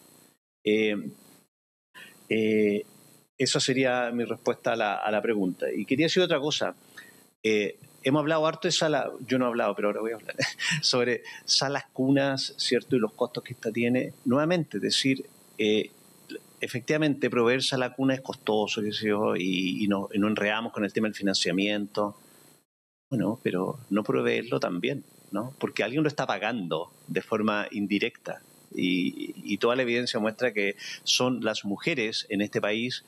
Esa sería mi respuesta a la pregunta. Y quería decir otra cosa. Hemos hablado harto de salas, yo no he hablado, pero ahora voy a hablar, sobre salas cunas, ¿cierto? Y los costos que esta tiene. Nuevamente, es decir, efectivamente, proveer sala cuna es costoso, qué sé yo, y no enredamos con el tema del financiamiento. Bueno, pero no proveerlo también, ¿no? Porque alguien lo está pagando de forma indirecta. Y toda la evidencia muestra que son las mujeres en este país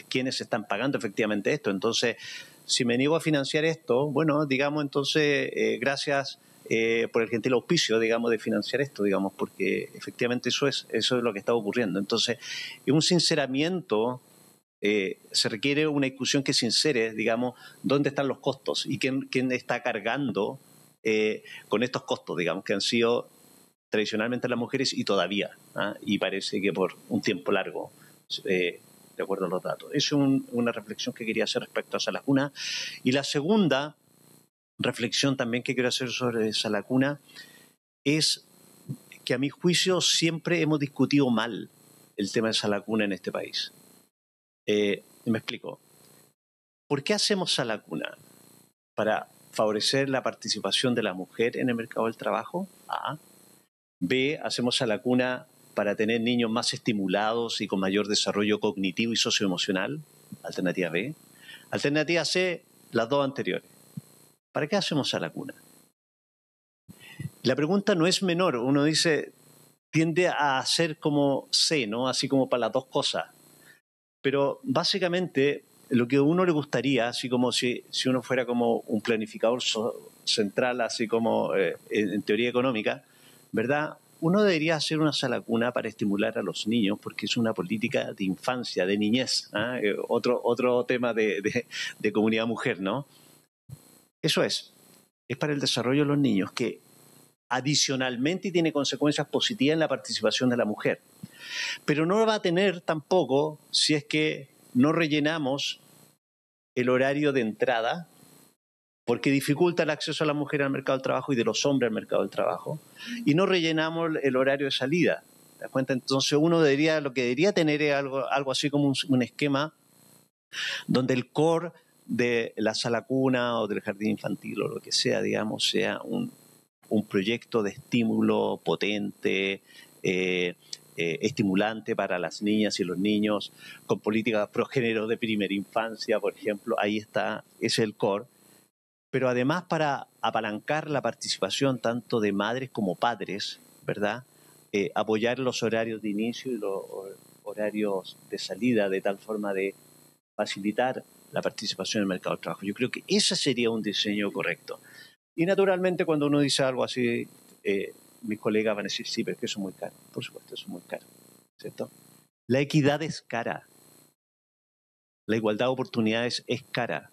quienes están pagando efectivamente esto. Entonces, si me niego a financiar esto, bueno, digamos, entonces, gracias por el gentil auspicio, digamos, de financiar esto, digamos, porque efectivamente eso es lo que está ocurriendo. Entonces, un sinceramiento, se requiere una discusión que sincere, digamos, dónde están los costos y quién está cargando con estos costos, digamos, que han sido tradicionalmente las mujeres y todavía, y parece que por un tiempo largo, de acuerdo a los datos. Es una reflexión que quería hacer respecto a Sala Cuna. Y la segunda reflexión también que quiero hacer sobre Sala Cuna es que a mi juicio siempre hemos discutido mal el tema de sala cuna en este país. Me explico. ¿Por qué hacemos sala cuna? ¿Para favorecer la participación de la mujer en el mercado del trabajo? A. B. Hacemos sala cuna para tener niños más estimulados y con mayor desarrollo cognitivo y socioemocional. Alternativa B. Alternativa C, las dos anteriores. ¿Para qué hacemos sala cuna? La pregunta no es menor. Uno dice, tiende a ser como C, ¿no? Así como para las dos cosas. Pero básicamente lo que a uno le gustaría, así como si uno fuera como un planificador central, así como en teoría económica, ¿verdad? Uno debería hacer una sala cuna para estimular a los niños, porque es una política de infancia, de niñez, ¿eh? Otro tema de comunidad mujer, ¿no? Eso es para el desarrollo de los niños, que adicionalmente tiene consecuencias positivas en la participación de la mujer. Pero no lo va a tener tampoco si es que no rellenamos el horario de entrada, porque dificulta el acceso a la mujer al mercado del trabajo y de los hombres al mercado del trabajo, y no rellenamos el horario de salida. ¿Te das cuenta? Entonces uno lo que debería tener es algo así como un esquema donde el core de la sala cuna o del jardín infantil o lo que sea, digamos, sea un proyecto de estímulo potente, estimulante para las niñas y los niños, con políticas progénero de primera infancia, por ejemplo. Ahí está, ese es el core. Pero además para apalancar la participación tanto de madres como padres, ¿verdad? Apoyar los horarios de inicio y los horarios de salida de tal forma de facilitar la participación en el mercado del trabajo. Yo creo que ese sería un diseño correcto. Y naturalmente cuando uno dice algo así, mis colegas van a decir, sí, pero es que eso es muy caro. Por supuesto, eso es muy caro, ¿cierto? La equidad es cara. La igualdad de oportunidades es cara.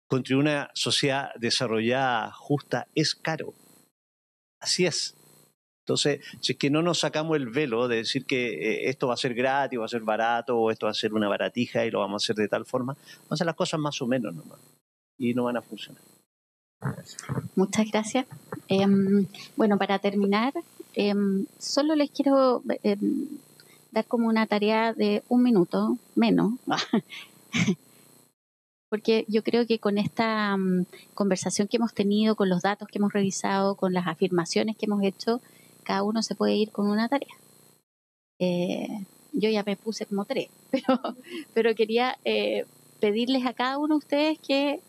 Construir una sociedad desarrollada, justa, es caro. Así es. Entonces, si es que no nos sacamos el velo de decir que esto va a ser gratis, va a ser barato, o esto va a ser una baratija y lo vamos a hacer de tal forma, vamos a hacer las cosas más o menos nomás. Y no van a funcionar. Muchas gracias. Bueno, para terminar, solo les quiero dar como una tarea de 1 minuto, menos, porque yo creo que con esta conversación que hemos tenido, con los datos que hemos revisado, con las afirmaciones que hemos hecho, cada uno se puede ir con una tarea. Yo ya me puse como 3, pero quería pedirles a cada uno de ustedes que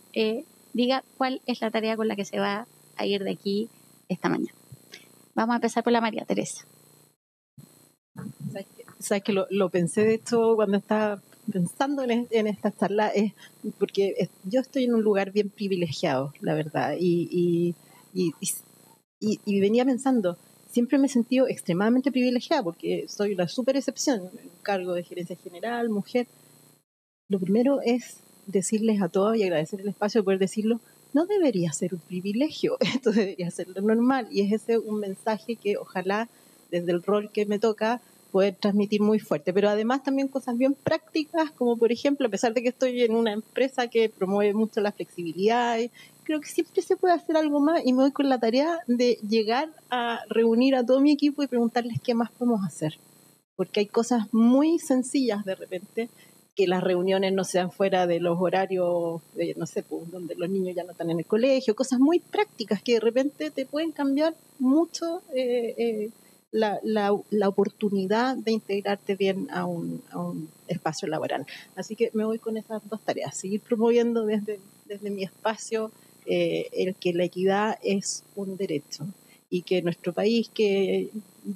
diga cuál es la tarea con la que se va a ir de aquí esta mañana. Vamos a empezar por la María Teresa. ¿Sabes que lo pensé de esto cuando estaba pensando en esta charla? Porque yo estoy en un lugar bien privilegiado, la verdad, y venía pensando, siempre me he sentido extremadamente privilegiada porque soy una súper excepción, un cargo de gerencia general, mujer. Lo primero es decirles a todos y agradecer el espacio de poder decirlo, no debería ser un privilegio, esto debería ser lo normal, y es ese un mensaje que ojalá desde el rol que me toca poder transmitir muy fuerte, pero además también cosas bien prácticas, como por ejemplo, a pesar de que estoy en una empresa que promueve mucho la flexibilidad, creo que siempre se puede hacer algo más, y me voy con la tarea de llegar a reunir a todo mi equipo y preguntarles qué más podemos hacer, porque hay cosas muy sencillas de repente, que las reuniones no sean fuera de los horarios, no sé, pues, donde los niños ya no están en el colegio, cosas muy prácticas que de repente te pueden cambiar mucho la oportunidad de integrarte bien a un espacio laboral. Así que me voy con esas 2 tareas, seguir promoviendo desde mi espacio el que la equidad es un derecho y que nuestro país que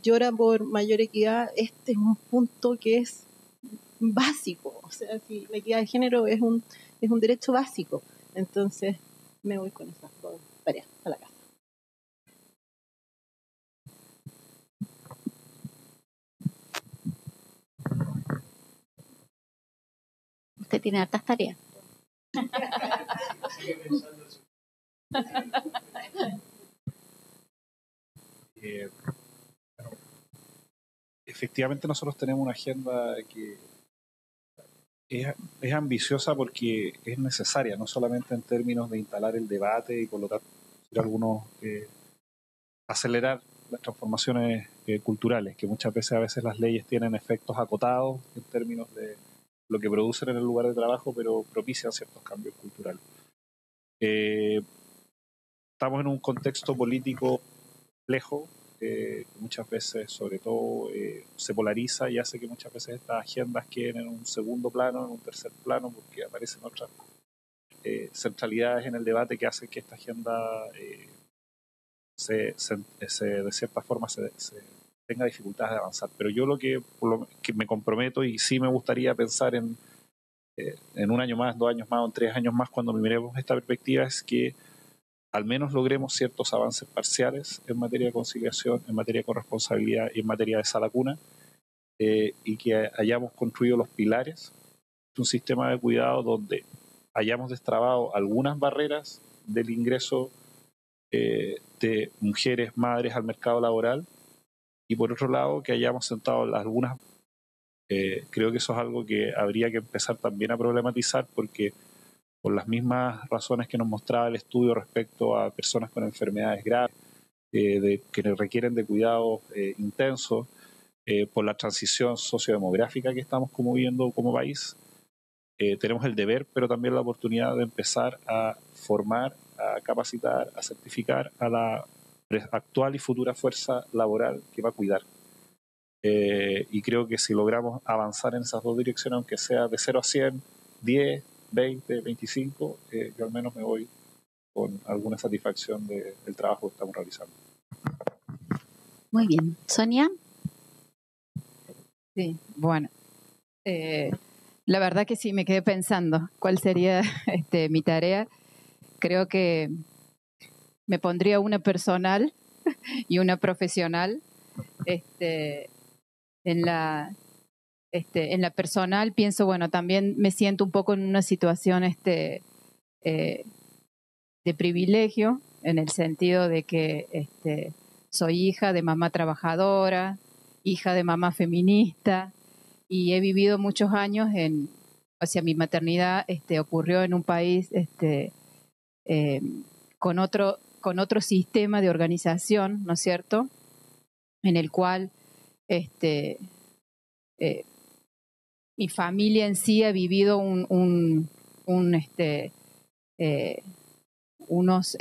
llora por mayor equidad, este es un punto que es básico, o sea, si la equidad de género es un derecho básico, entonces me voy con esas 2 tareas a la casa. Usted tiene hartas tareas. Efectivamente nosotros tenemos una agenda que es ambiciosa porque es necesaria, no solamente en términos de instalar el debate y por lo tanto algunos acelerar las transformaciones culturales, que muchas veces las leyes tienen efectos acotados en términos de lo que producen en el lugar de trabajo, pero propician ciertos cambios culturales. Estamos en un contexto político complejo, que muchas veces, sobre todo, se polariza y hace que muchas veces estas agendas queden en un segundo plano, en un tercer plano, porque aparecen otras centralidades en el debate que hacen que esta agenda de cierta forma se tenga dificultades de avanzar. Pero yo lo que me comprometo, y sí me gustaría pensar en un año más, 2 años más o en 3 años más, cuando miremos esta perspectiva, es que al menos logremos ciertos avances parciales en materia de conciliación, en materia de corresponsabilidad y en materia de sala cuna, y que hayamos construido los pilares de un sistema de cuidado donde hayamos destrabado algunas barreras del ingreso de mujeres, madres al mercado laboral, y por otro lado que hayamos sentado algunas. Creo que eso es algo que habría que empezar también a problematizar, porque por las mismas razones que nos mostraba el estudio respecto a personas con enfermedades graves, que requieren de cuidados intensos, por la transición sociodemográfica que estamos viviendo como país, tenemos el deber, pero también la oportunidad de empezar a formar, a capacitar, a certificar a la actual y futura fuerza laboral que va a cuidar. Y creo que si logramos avanzar en esas dos direcciones, aunque sea de 0 a 100, 10, 20, 25, yo al menos me voy con alguna satisfacción del trabajo que estamos realizando. Muy bien. Sonia. Sí, bueno. La verdad que sí, me quedé pensando cuál sería mi tarea. Creo que me pondría una personal y una profesional. En la personal pienso, bueno, también me siento un poco en una situación de privilegio, en el sentido de que soy hija de mamá trabajadora, hija de mamá feminista, y he vivido muchos años mi maternidad ocurrió en un país con otro sistema de organización, ¿no es cierto?, en el cual mi familia en sí ha vivido unos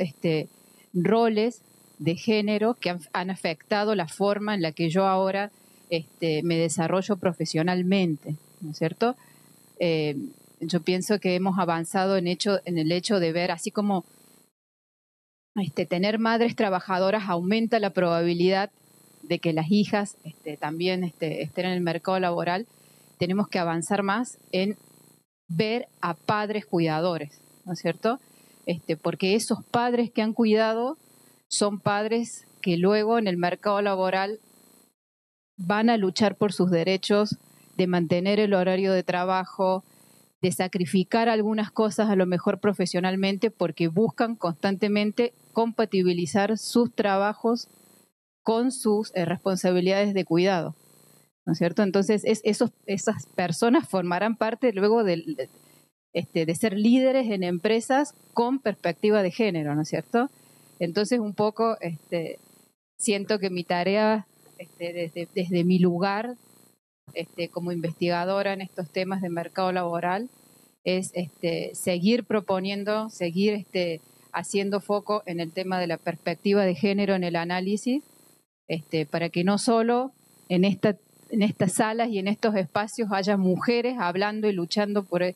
roles de género que han afectado la forma en la que yo ahora me desarrollo profesionalmente, ¿no es cierto? Yo pienso que hemos avanzado en el hecho de ver, así como tener madres trabajadoras aumenta la probabilidad de que las hijas también estén en el mercado laboral, tenemos que avanzar más en ver a padres cuidadores, ¿no es cierto? Porque esos padres que han cuidado son padres que luego en el mercado laboral van a luchar por sus derechos de mantener el horario de trabajo, de sacrificar algunas cosas a lo mejor profesionalmente, porque buscan constantemente compatibilizar sus trabajos con sus responsabilidades de cuidado, ¿no es cierto? Entonces, esas personas formarán parte luego de ser líderes en empresas con perspectiva de género, ¿no es cierto? Entonces, un poco siento que mi tarea, desde mi lugar como investigadora en estos temas de mercado laboral, es seguir proponiendo, seguir haciendo foco en el tema de la perspectiva de género en el análisis, para que no solo en estas salas y en estos espacios haya mujeres hablando y luchando por el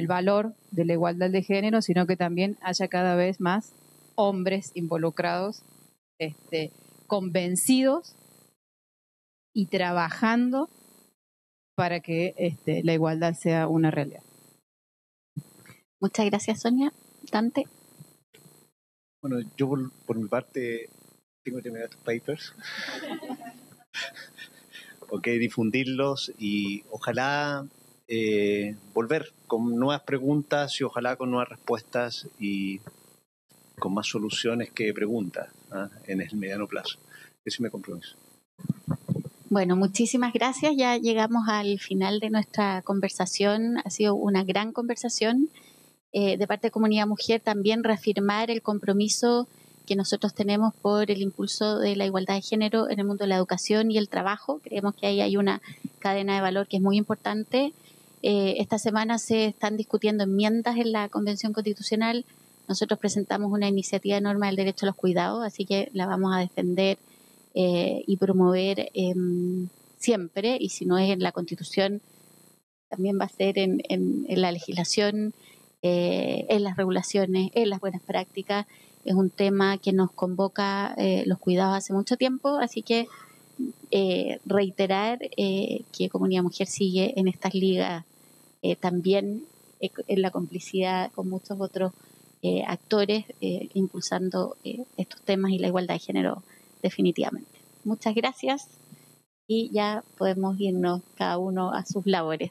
valor de la igualdad de género, sino que también haya cada vez más hombres involucrados, convencidos y trabajando para que la igualdad sea una realidad. Muchas gracias, Sonia. Dante. Bueno, yo por mi parte tengo que terminar estos papers. Difundirlos y ojalá volver con nuevas preguntas y ojalá con nuevas respuestas y con más soluciones que preguntas en el mediano plazo. Ese es mi compromiso. Bueno, muchísimas gracias. Ya llegamos al final de nuestra conversación. Ha sido una gran conversación. De parte de Comunidad Mujer, también reafirmar el compromiso que nosotros tenemos por el impulso de la igualdad de género en el mundo de la educación y el trabajo. Creemos que ahí hay una cadena de valor que es muy importante. Esta semana se están discutiendo enmiendas en la Convención Constitucional. Nosotros presentamos una iniciativa de norma del derecho a los cuidados, así que la vamos a defender y promover siempre, y si no es en la Constitución, también va a ser en la legislación, en las regulaciones, en las buenas prácticas. Es un tema que nos convoca los cuidados hace mucho tiempo, así que reiterar que Comunidad Mujer sigue en estas ligas también en la complicidad con muchos otros actores impulsando estos temas y la igualdad de género definitivamente. Muchas gracias y ya podemos irnos cada uno a sus labores.